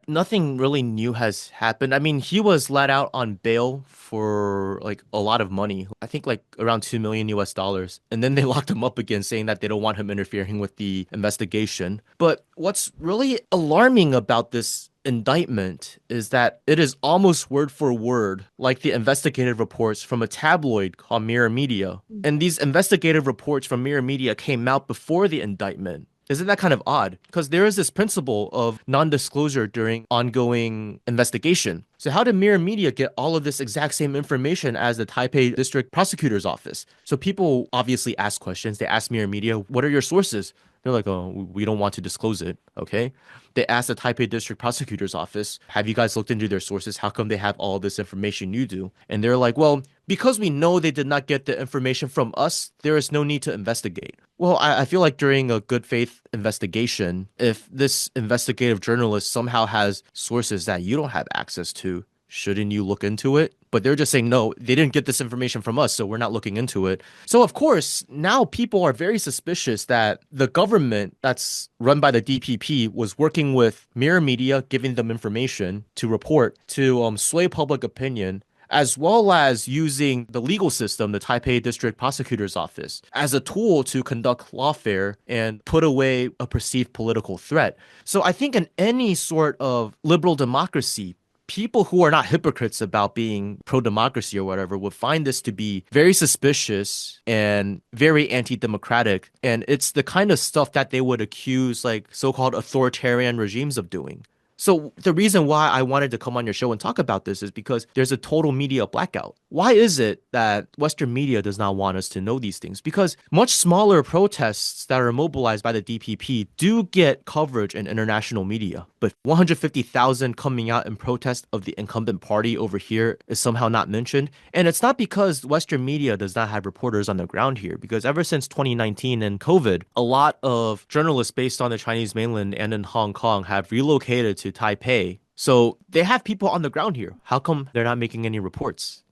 Nothing really new has happened. I mean, he was let out on bail for like a lot of money. I think like around 2 million US dollars. And then they locked him up again, saying that they don't want him interfering with the investigation. But what's really alarming about this indictment is that it is almost word for word like the investigative reports from a tabloid called Mirror Media. And these investigative reports from Mirror Media came out before the indictment. Isn't that kind of odd? Because there is this principle of non-disclosure during ongoing investigation. So how did Mirror Media get all of this exact same information as the Taipei District Prosecutor's Office? So people obviously ask questions. They ask Mirror Media, what are your sources? They're like, oh, we don't want to disclose it. Okay. They asked the Taipei District Prosecutor's Office, have you guys looked into their sources? How come they have all this information you do? And they're like, well, because we know they did not get the information from us, there is no need to investigate. Well, I feel like during a good faith investigation, if this investigative journalist somehow has sources that you don't have access to, Shouldn't you look into it? But they're just saying, no, they didn't get this information from us, so we're not looking into it. So, of course, now people are very suspicious that the government that's run by the DPP was working with mirror media, giving them information to report, to sway public opinion, as well as using the legal system, the Taipei District Prosecutor's Office, as a tool to conduct lawfare and put away a perceived political threat. So I think in any sort of liberal democracy, people who are not hypocrites about being pro-democracy or whatever would find this to be very suspicious and very anti-democratic. And it's the kind of stuff that they would accuse like so-called authoritarian regimes of doing. So the reason why I wanted to come on your show and talk about this is because there's a total media blackout. Why is it that Western media does not want us to know these things? Because much smaller protests that are mobilized by the DPP do get coverage in international media. But 150,000 coming out in protest of the incumbent party over here is somehow not mentioned. And it's not because Western media does not have reporters on the ground here, because ever since 2019 and COVID, a lot of journalists based on the Chinese mainland and in Hong Kong have relocated to Taipei. So they have people on the ground here. How come they're not making any reports?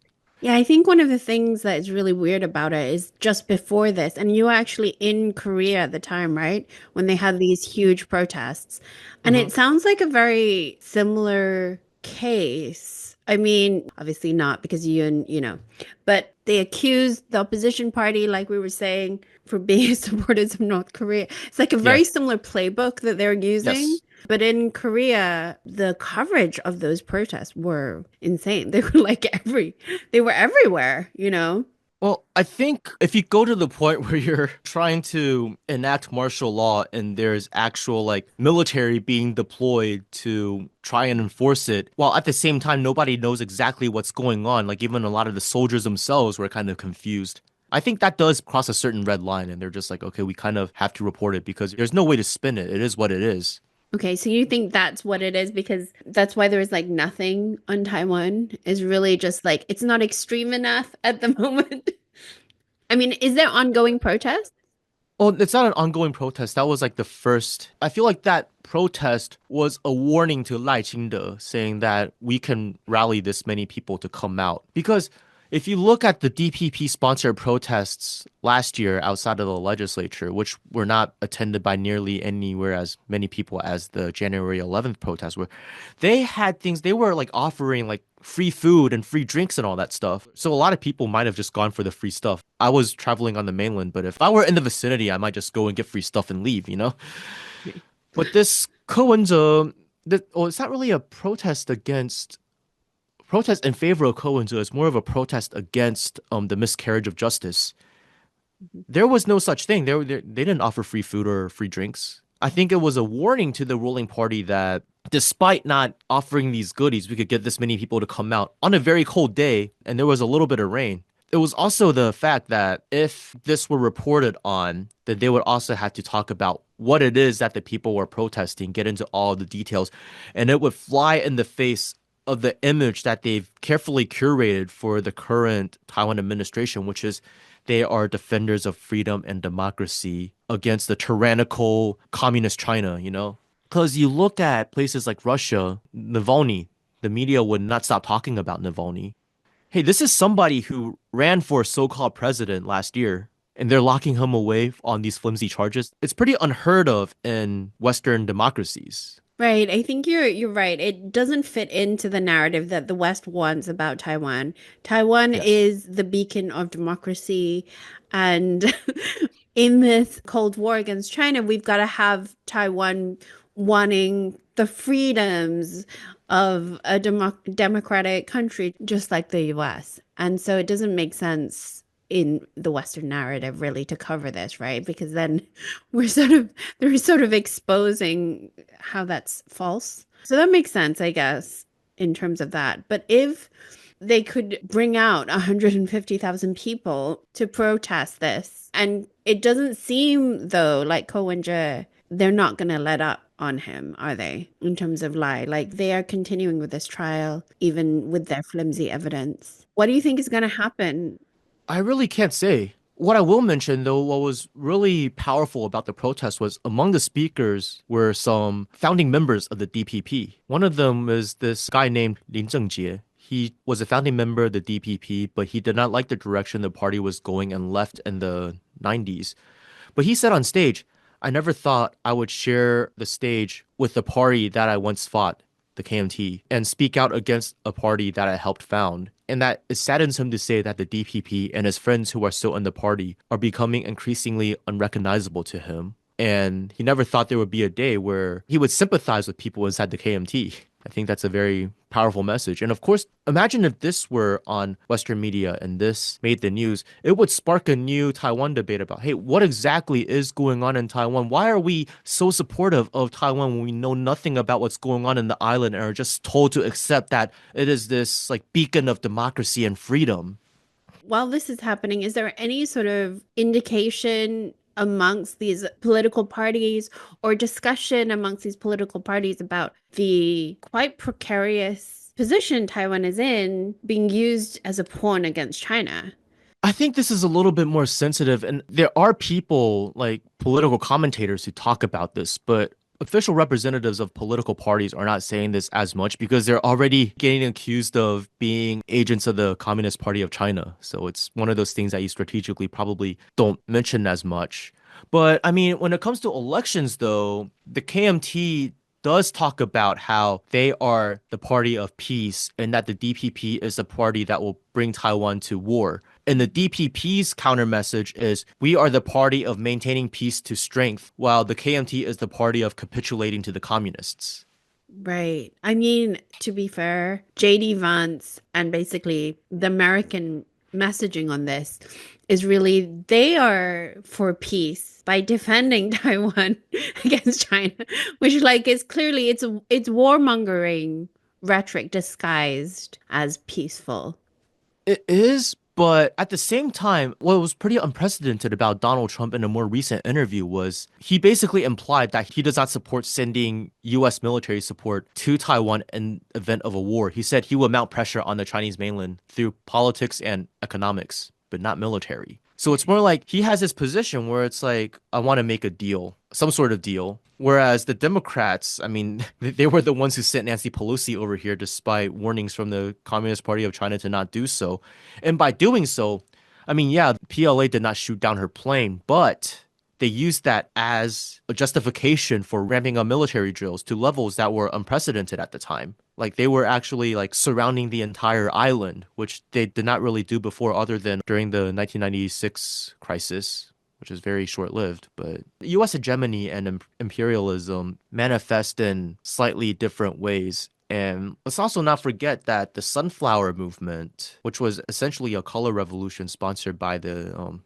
Yeah, I think one of the things that is really weird about it is just before this, and you were actually in Korea at the time, right? When they had these huge protests. And Hmm. it sounds like a very similar case. I mean, obviously not because but they accused the opposition party, like we were saying, for being supporters of North Korea. It's like a Yeah. very similar playbook that they're using. Yes. But in Korea, the coverage of those protests were insane. They were like they were everywhere. Well, I think if you go to the point where you're trying to enact martial law and there's actual like military being deployed to try and enforce it, while at the same time nobody knows exactly what's going on, like even a lot of the soldiers themselves were kind of confused. I think that does cross a certain red line and they're just like, okay, we kind of have to report it because there's no way to spin it. It is what it is. Okay, so you think that's what it is because that's why there is like nothing on Taiwan is really just like it's not extreme enough at the moment. I mean, is there ongoing protest? Well, it's not an ongoing protest. That was like the first. I feel like that protest was a warning to Lai Ching-te, saying that we can rally this many people to come out. Because if you look at the DPP sponsored protests last year outside of the legislature, which were not attended by nearly anywhere as many people as the January 11th protests were, they had things, they were like offering like free food and free drinks and all that stuff. So a lot of people might have just gone for the free stuff. I was traveling on the mainland, but if I were in the vicinity, I might just go and get free stuff and leave, you know? But this Kowenza, well, it's not really a protest in favor of Kowenza. It's more of a protest against the miscarriage of justice. There was no such thing. They didn't offer free food or free drinks. I think it was a warning to the ruling party that despite not offering these goodies, we could get this many people to come out on a very cold day, and there was a little bit of rain. It was also the fact that if this were reported on, then they would also have to talk about what it is that the people were protesting, get into all the details, and it would fly in the face of the image that they've carefully curated for the current Taiwan administration, which is they are defenders of freedom and democracy against the tyrannical communist China, you know? Because you look at places like Russia, Navalny, the media would not stop talking about Navalny. Hey, this is somebody who ran for so-called president last year, and they're locking him away on these flimsy charges. It's pretty unheard of in Western democracies. Right. I think you're right. It doesn't fit into the narrative that the West wants about Taiwan. Taiwan Yes. is the beacon of democracy, and in this Cold War against China, we've got to have Taiwan wanting the freedoms of a democratic country just like the US. And so it doesn't make sense in the Western narrative really to cover this, right? Because then they're sort of exposing how that's false. So that makes sense, I guess, in terms of that. But if they could bring out 150,000 people to protest this, and it doesn't seem though like Ko Wen-je, they're not going to let up on him, are they? In terms of lie, like they are continuing with this trial, even with their flimsy evidence. What do you think is going to happen? I really can't say. What I will mention, though, what was really powerful about the protest was among the speakers were some founding members of the DPP. One of them is this guy named Lin Zhengjie. He was a founding member of the DPP, but he did not like the direction the party was going and left in the 90s. But he said on stage, I never thought I would share the stage with the party that I once fought, the KMT, and speak out against a party that I helped found. And that it saddens him to say that the DPP and his friends who are still in the party are becoming increasingly unrecognizable to him. And he never thought there would be a day where he would sympathize with people inside the KMT. I think that's a very powerful message. And of course, imagine if this were on Western media and this made the news, it would spark a new Taiwan debate about, hey, what exactly is going on in Taiwan? Why are we so supportive of Taiwan when we know nothing about what's going on in the island and are just told to accept that it is this like beacon of democracy and freedom? While this is happening, is there any sort of indication amongst these political parties or discussion amongst these political parties about the quite precarious position Taiwan is in being used as a pawn against China? I think this is a little bit more sensitive, and there are people like political commentators who talk about this, but official representatives of political parties are not saying this as much because they're already getting accused of being agents of the Communist Party of China. So it's one of those things that you strategically probably don't mention as much. But I mean, when it comes to elections, though, the KMT does talk about how they are the party of peace and that the DPP is the party that will bring Taiwan to war. And the DPP's counter message is we are the party of maintaining peace to strength, while the KMT is the party of capitulating to the communists. Right. I mean, to be fair, JD Vance and basically the American messaging on this is really they are for peace by defending Taiwan against China, which like is clearly it's warmongering rhetoric disguised as peaceful. It is, but at the same time, what was pretty unprecedented about Donald Trump in a more recent interview was he basically implied that he does not support sending US military support to Taiwan in event of a war. He said he would mount pressure on the Chinese mainland through politics and economics, but not military. So it's more like he has this position where it's like, I want to make a deal, some sort of deal. Whereas the Democrats, I mean, they were the ones who sent Nancy Pelosi over here despite warnings from the Communist Party of China to not do so. And by doing so, I mean, yeah, PLA did not shoot down her plane, but they used that as a justification for ramping up military drills to levels that were unprecedented at the time. Like they were actually like surrounding the entire island, which they did not really do before other than during the 1996 crisis, which is very short-lived. But US hegemony and imperialism manifest in slightly different ways. And let's also not forget that the Sunflower Movement, which was essentially a color revolution sponsored by the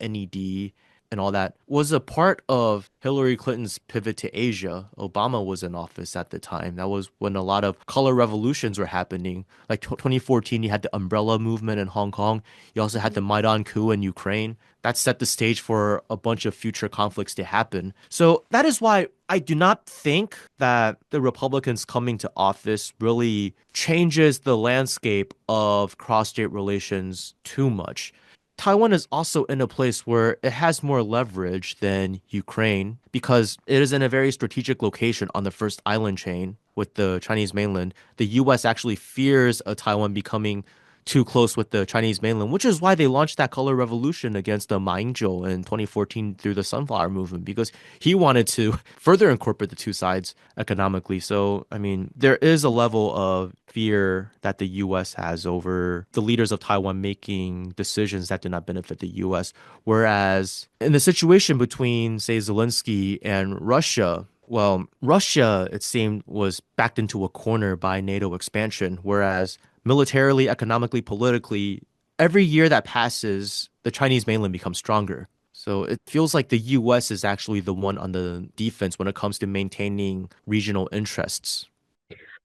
NED and all that, was a part of Hillary Clinton's pivot to Asia. Obama was in office at the time. That was when a lot of color revolutions were happening. Like 2014, you had the Umbrella Movement in Hong Kong. You also had the Maidan coup in Ukraine. That set the stage for a bunch of future conflicts to happen. So that is why I do not think that the Republicans coming to office really changes the landscape of cross-strait relations too much. Taiwan is also in a place where it has more leverage than Ukraine because it is in a very strategic location on the first island chain with the Chinese mainland. The US actually fears a Taiwan becoming too close with the Chinese mainland, which is why they launched that color revolution against Ma Ying-jeou in 2014 through the Sunflower Movement, because he wanted to further incorporate the two sides economically. So, I mean, there is a level of fear that the US has over the leaders of Taiwan making decisions that do not benefit the US. Whereas in the situation between, say, Zelensky and Russia, well, Russia, it seemed, was backed into a corner by NATO expansion, whereas militarily, economically, politically, every year that passes, the Chinese mainland becomes stronger. So it feels like the US is actually the one on the defense when it comes to maintaining regional interests.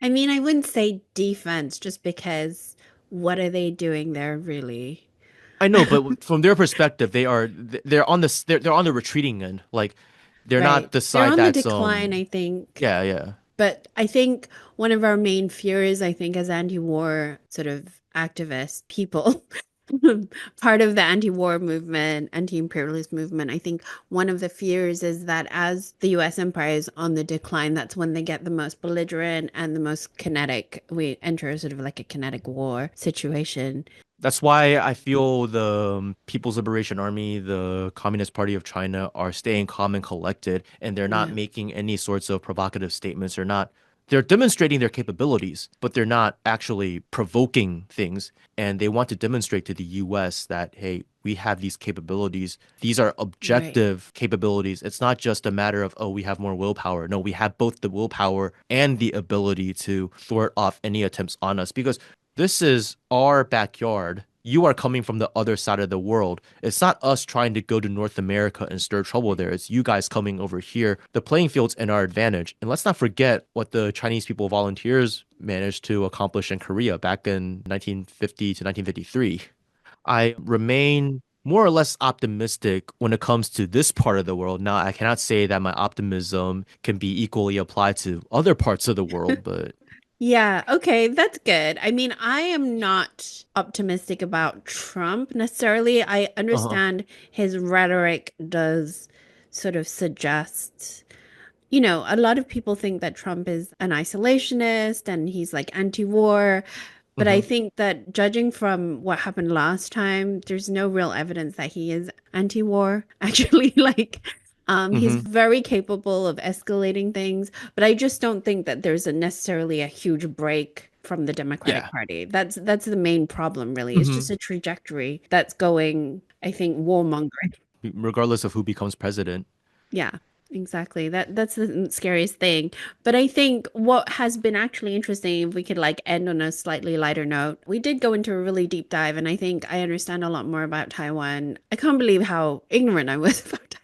I mean, I wouldn't say defense just because what are they doing there really? I know, but from their perspective, they're on they're on the retreating end. Like they're Right. not the They're side on the that's decline, I think. yeah, yeah. But I think one of our main fears, I think, as anti-war sort of activist people, part of the anti-war movement, anti-imperialist movement. I think one of the fears is that as the US empire is on the decline, that's when they get the most belligerent and the most kinetic. We enter sort of like a kinetic war situation. That's why I feel the People's Liberation Army, the Communist Party of China, are staying calm and collected, and they're not Yeah, making any sorts of provocative statements. They're demonstrating their capabilities, but they're not actually provoking things. And they want to demonstrate to the US that, hey, we have these capabilities. These are right. objective capabilities. It's not just a matter of, oh, we have more willpower. No, we have both the willpower and the ability to thwart off any attempts on us because this is our backyard. You are coming from the other side of the world. It's not us trying to go to North America and stir trouble there. It's you guys coming over here. The playing field's in our advantage. And let's not forget what the Chinese People Volunteers managed to accomplish in Korea back in 1950 to 1953. I remain more or less optimistic when it comes to this part of the world. Now, I cannot say that my optimism can be equally applied to other parts of the world, but Yeah, okay, that's good. I mean, I am not optimistic about Trump necessarily. I uh-huh. understand his rhetoric does sort of suggest, you know, a lot of people think that Trump is an isolationist and he's like anti-war. But I hmm think that judging from what happened last time, there's no real evidence that he is anti-war. Actually, he's hmm very capable of escalating things, but I just don't think that there's a necessarily a huge break from the Democratic Yeah. Party. That's the main problem, really. It's just hmm a trajectory that's going, I think, warmongering. Regardless of who becomes president. Yeah, exactly. That's the scariest thing. But I think what has been actually interesting, if we could like end on a slightly lighter note, we did go into a really deep dive, and I think I understand a lot more about Taiwan. I can't believe how ignorant I was about Taiwan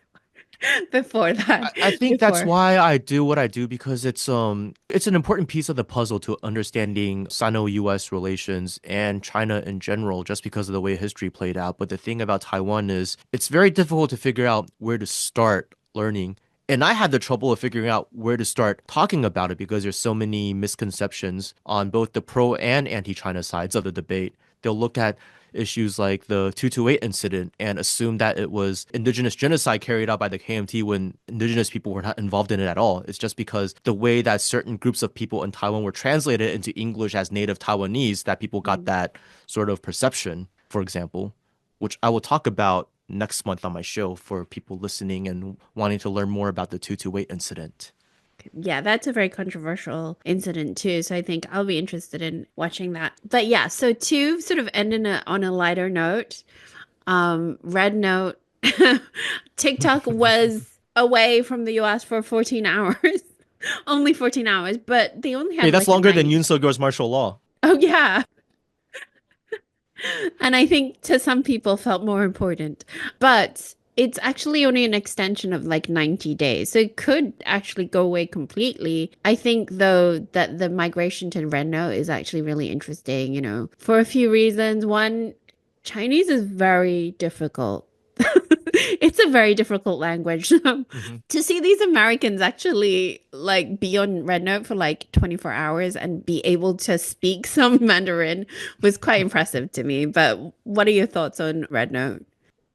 before that. I think that's Before. why I do what I do because it's an important piece of the puzzle to understanding Sino-US relations and China in general, just because of the way history played out. But the thing about Taiwan is it's very difficult to figure out where to start learning. And I had the trouble of figuring out where to start talking about it because there's so many misconceptions on both the pro and anti-China sides of the debate. They'll look at issues like the 228 incident and assume that it was indigenous genocide carried out by the KMT when indigenous people were not involved in it at all. It's just because the way that certain groups of people in Taiwan were translated into English as native Taiwanese that people got Mm. that sort of perception, for example, which I will talk about next month on my show for people listening and wanting to learn more about the 228 incident. Yeah, that's a very controversial incident too. So I think I'll be interested in watching that. But yeah, so to sort of end on a lighter note, Red Note, TikTok was away from the US for 14 hours. Only 14 hours, but they only Hey, had that's like a longer than 90. Yoon Suk-yeol's martial law. Oh yeah. And I think to some people felt more important. But it's actually only an extension of like 90 days. So it could actually go away completely. I think though that the migration to Reno is actually really interesting, you know, for a few reasons. One, Chinese is very difficult. It's a very difficult language. So Mhm. to see these Americans actually like be on Red Note for like 24 hours and be able to speak some Mandarin was quite impressive to me. But what are your thoughts on Red Note?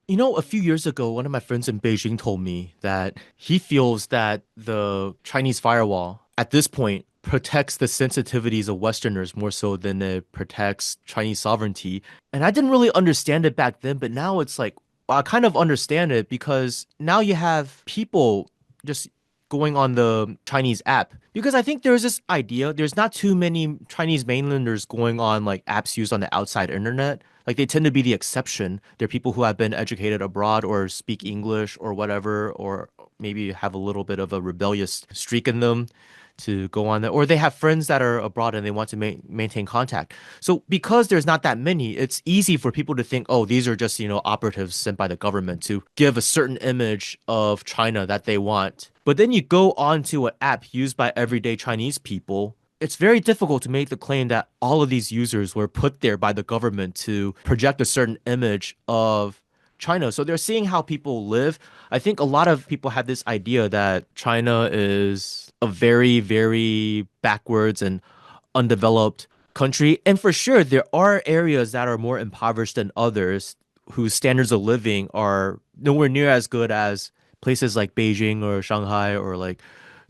You know, a few years ago, one of my friends in Beijing told me that he feels that the Chinese firewall at this point protects the sensitivities of Westerners more so than it protects Chinese sovereignty. And I didn't really understand it back then, but now it's like, I kind of understand it because now you have people just going on the Chinese app. Because I think there's this idea, there's not too many Chinese mainlanders going on like apps used on the outside internet. Like they tend to be the exception. They're people who have been educated abroad or speak English or whatever, or maybe have a little bit of a rebellious streak in them to go on there, or they have friends that are abroad and they want to maintain contact. So because there's not that many, it's easy for people to think, oh, these are just, operatives sent by the government to give a certain image of China that they want. But then you go onto an app used by everyday Chinese people, it's very difficult to make the claim that all of these users were put there by the government to project a certain image of China. So they're seeing how people live. I think a lot of people have this idea that China is a very, very backwards and undeveloped country. And for sure, there are areas that are more impoverished than others whose standards of living are nowhere near as good as places like Beijing or Shanghai or like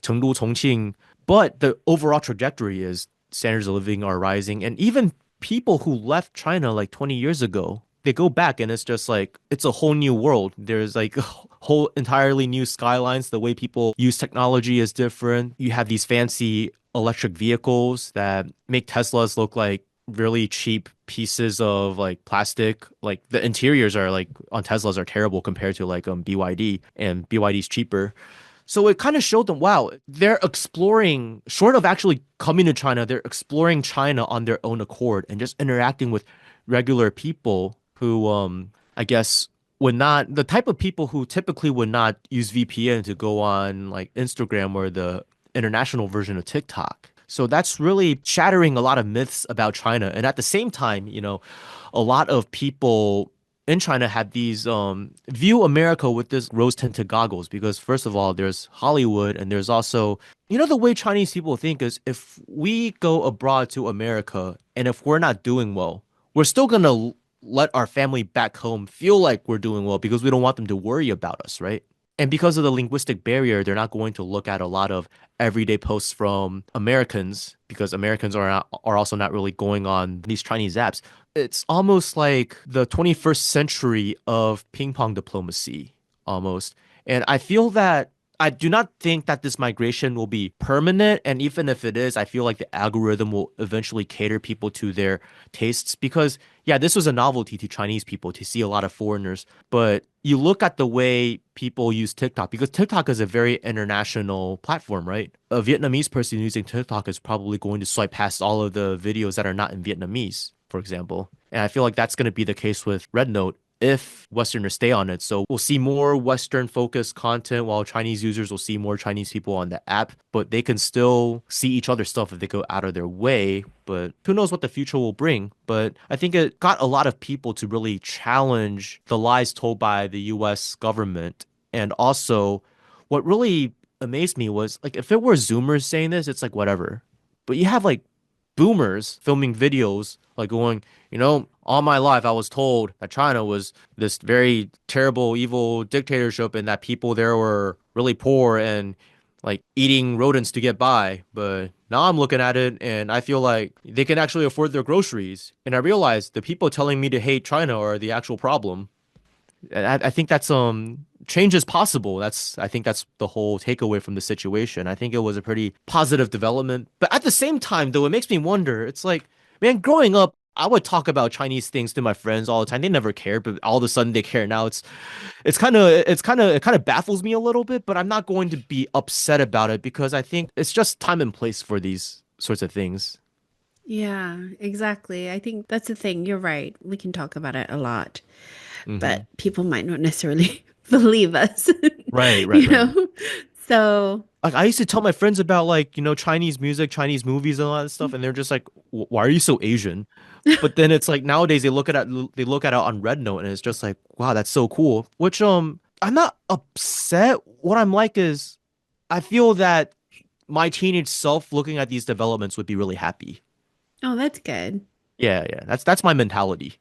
Chengdu, Chongqing. But the overall trajectory is standards of living are rising. And even people who left China like 20 years ago, they go back and it's just like, it's a whole new world. There's like whole entirely new skylines. The way people use technology is different. You have these fancy electric vehicles that make Teslas look like really cheap pieces of like plastic. Like the interiors are like on Teslas are terrible compared to like BYD, and BYD's cheaper. So it kind of showed them, wow, they're exploring, short of actually coming to China, they're exploring China on their own accord and just interacting with regular people who, I guess, would not, the type of people who typically would not use VPN to go on like Instagram or the international version of TikTok. So that's really shattering a lot of myths about China. And at the same time, a lot of people in China have these view America with this rose-tinted goggles because first of all, there's Hollywood and there's also, the way Chinese people think is if we go abroad to America and if we're not doing well, we're still gonna let our family back home feel like we're doing well because we don't want them to worry about us, right? And because of the linguistic barrier, they're not going to look at a lot of everyday posts from Americans because Americans are also not really going on these Chinese apps. It's almost like the 21st century of ping pong diplomacy, almost. And I feel that I do not think that this migration will be permanent. And even if it is, I feel like the algorithm will eventually cater people to their tastes because, yeah, this was a novelty to Chinese people to see a lot of foreigners. But you look at the way people use TikTok because TikTok is a very international platform, right? A Vietnamese person using TikTok is probably going to swipe past all of the videos that are not in Vietnamese, for example. And I feel like that's going to be the case with Red Note if Westerners stay on it. So we'll see more Western focused content while Chinese users will see more Chinese people on the app, but they can still see each other's stuff if they go out of their way. But who knows what the future will bring. But I think it got a lot of people to really challenge the lies told by the US government. And also, what really amazed me was like, if it were Zoomers saying this, it's like, whatever. But you have like boomers filming videos like going, all my life I was told that China was this very terrible, evil dictatorship and that people there were really poor and like eating rodents to get by. But now I'm looking at it and I feel like they can actually afford their groceries. And I realize the people telling me to hate China are the actual problem. I think that's change is possible. I think that's the whole takeaway from the situation. I think it was a pretty positive development. But at the same time, though, it makes me wonder. It's like, man, growing up, I would talk about Chinese things to my friends all the time. They never cared, but all of a sudden they care now. It kind of baffles me a little bit, but I'm not going to be upset about it because I think it's just time and place for these sorts of things. Yeah, exactly. I think that's the thing. You're right. We can talk about it a lot, but Hmm. people might not necessarily believe us, Right, right, you right. know? So, Like I used to tell my friends about like, Chinese music, Chinese movies and all that stuff, and they're just like, Why are you so Asian?" But then it's like nowadays they look at it on Red Note and it's just like, wow, that's so cool. Which I'm not upset. What I'm like is I feel that my teenage self looking at these developments would be really happy. oh, that's good. Yeah, yeah. That's my mentality.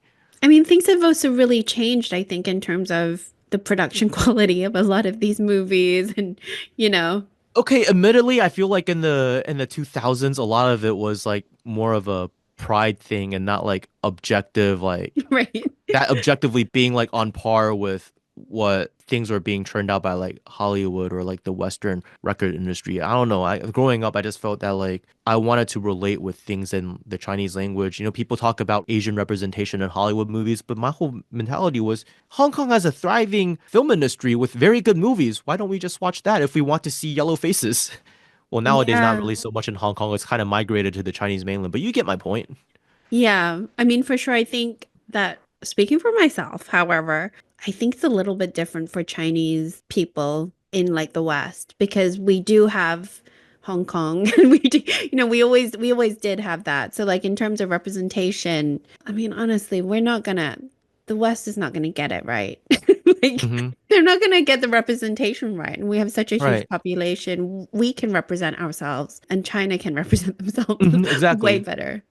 I mean, things have also really changed, I think, in terms of the production quality of a lot of these movies and, you know, Okay, admittedly, I feel like in the 2000s a lot of it was like more of a pride thing and not like objective like right. that objectively being like on par with what things were being churned out by like Hollywood or like the Western record industry. I don't know. Growing up, I just felt that like I wanted to relate with things in the Chinese language. People talk about Asian representation in Hollywood movies, but my whole mentality was Hong Kong has a thriving film industry with very good movies. Why don't we just watch that if we want to see yellow faces? Well, nowadays, not Yeah. really so much in Hong Kong. It's kind of migrated to the Chinese mainland, but you get my point. Yeah. I mean, for sure, I think that speaking for myself, however, I think it's a little bit different for Chinese people in like the West because we do have Hong Kong and we do, we always did have that. So like in terms of representation, I mean, honestly, the West is not gonna get it right. Like, Hmm. they're not going to get the representation right. And we have such a huge Right. population. We can represent ourselves, and China can represent themselves Hmm. way Exactly. better.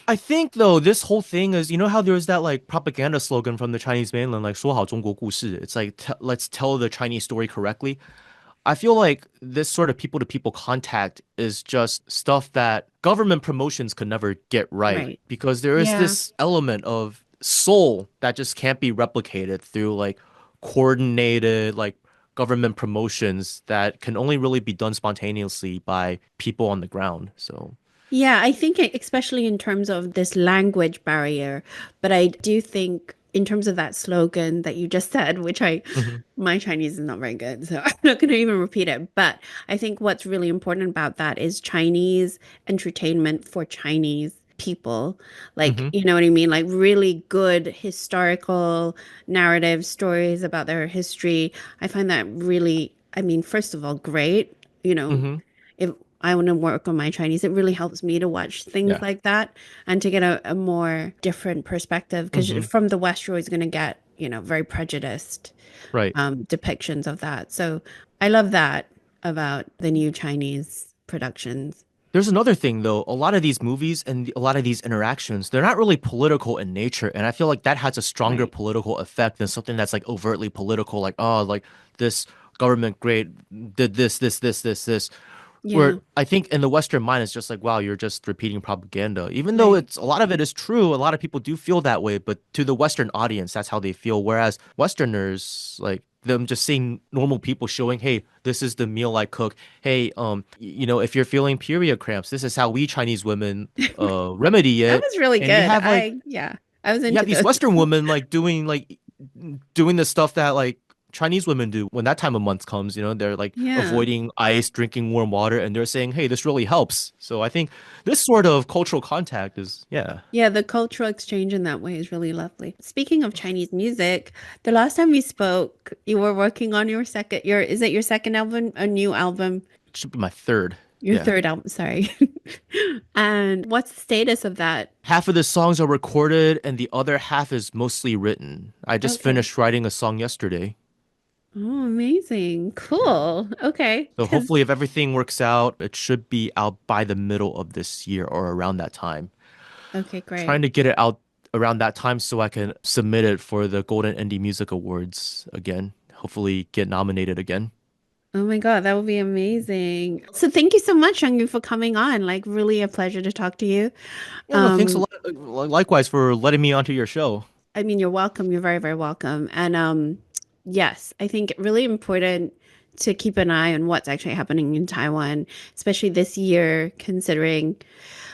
I think though this whole thing is, you know how there's that like propaganda slogan from the Chinese mainland, like 说好中国故事. It's like let's tell the Chinese story correctly. I feel like this sort of people to people contact is just stuff that government promotions could never get right Right. because there is Yeah. this element of soul that just can't be replicated through like coordinated like government promotions that can only really be done spontaneously by people on the ground. So, Yeah, I think especially in terms of this language barrier, but I do think in terms of that slogan that you just said, which mhm, my Chinese is not very good, so I'm not going to even repeat it. But I think what's really important about that is Chinese entertainment for Chinese people. Like, mhm, you know what I mean? Like really good historical narrative stories about their history. I find that really, I mean, first of all, great. You know, mhm, if I want to work on my Chinese, it really helps me to watch things yeah, like that and to get a more different perspective. Because mhm, from the West, you're always going to get, very prejudiced right. depictions of that. So I love that about the new Chinese productions. There's another thing though. A lot of these movies and a lot of these interactions, they're not really political in nature, and I feel like that has a stronger Right. political effect than something that's like overtly political, like oh, like this government grade did this. Yeah. Where I think in the Western mind, it's just like, wow, you're just repeating propaganda. Even though Right. it's a lot of it is true, a lot of people do feel that way, but to the Western audience, that's how they feel. Whereas Westerners, like them just seeing normal people showing, hey, this is the meal I cook. Hey, if you're feeling period cramps, this is how we Chinese women remedy That it. was really And you good. have like Yeah, I was you into have these those. Western women doing the stuff that like Chinese women do when that time of month comes, they're like Yeah. avoiding ice, drinking warm water, and they're saying, hey, this really helps. So I think this sort of cultural contact is, yeah. Yeah, the cultural exchange in that way is really lovely. Speaking of Chinese music, the last time we spoke, you were working on is it your second album, a new album? It should be my third. Your Yeah. third album, sorry. And what's the status of that? Half of the songs are recorded and the other half is mostly written. I just Okay. finished writing a song yesterday. Oh, amazing. Yeah. Cool. Okay. So hopefully if everything works out, it should be out by the middle of this year or around that time. Okay, Trying great. to get it out around that time so I can submit it for the Golden Indie Music Awards again. Hopefully get nominated again. Oh my God, that would be amazing. So thank you so much, Xiangyu, for coming on. Like, really a pleasure to talk to you. Yeah, no, thanks a Um, lot. Likewise for letting me onto your show. I mean, you're welcome. You're very, very welcome. And yes, I think really important to keep an eye on what's actually happening in Taiwan, especially this year, considering,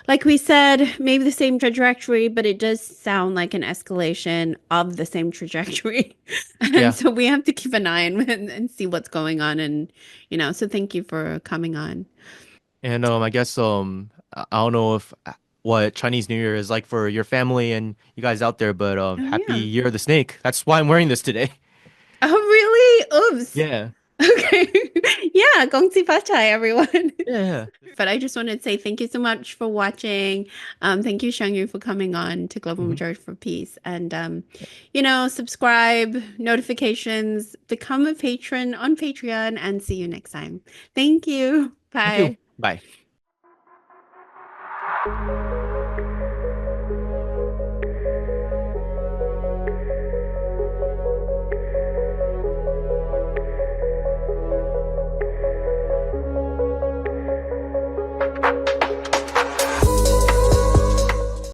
like we said, maybe the same trajectory, but it does sound like an escalation of the same trajectory. And Yeah. so we have to keep an eye on and see what's going on. And, so thank you for coming on. And I guess I don't know if what Chinese New Year is like for your family and you guys out there, but Oh, happy yeah. Year of the Snake. That's why I'm wearing this today. Oh, really? Oops. Yeah. Okay. Yeah, gong xi fa cai, everyone. Yeah. But I just wanted to say thank you so much for watching. Thank you, Xiangyu, for coming on to Global Hmm. Majority for Peace. And, subscribe, notifications, become a patron on Patreon, and see you next time. Thank you. Thank you. Bye. Bye.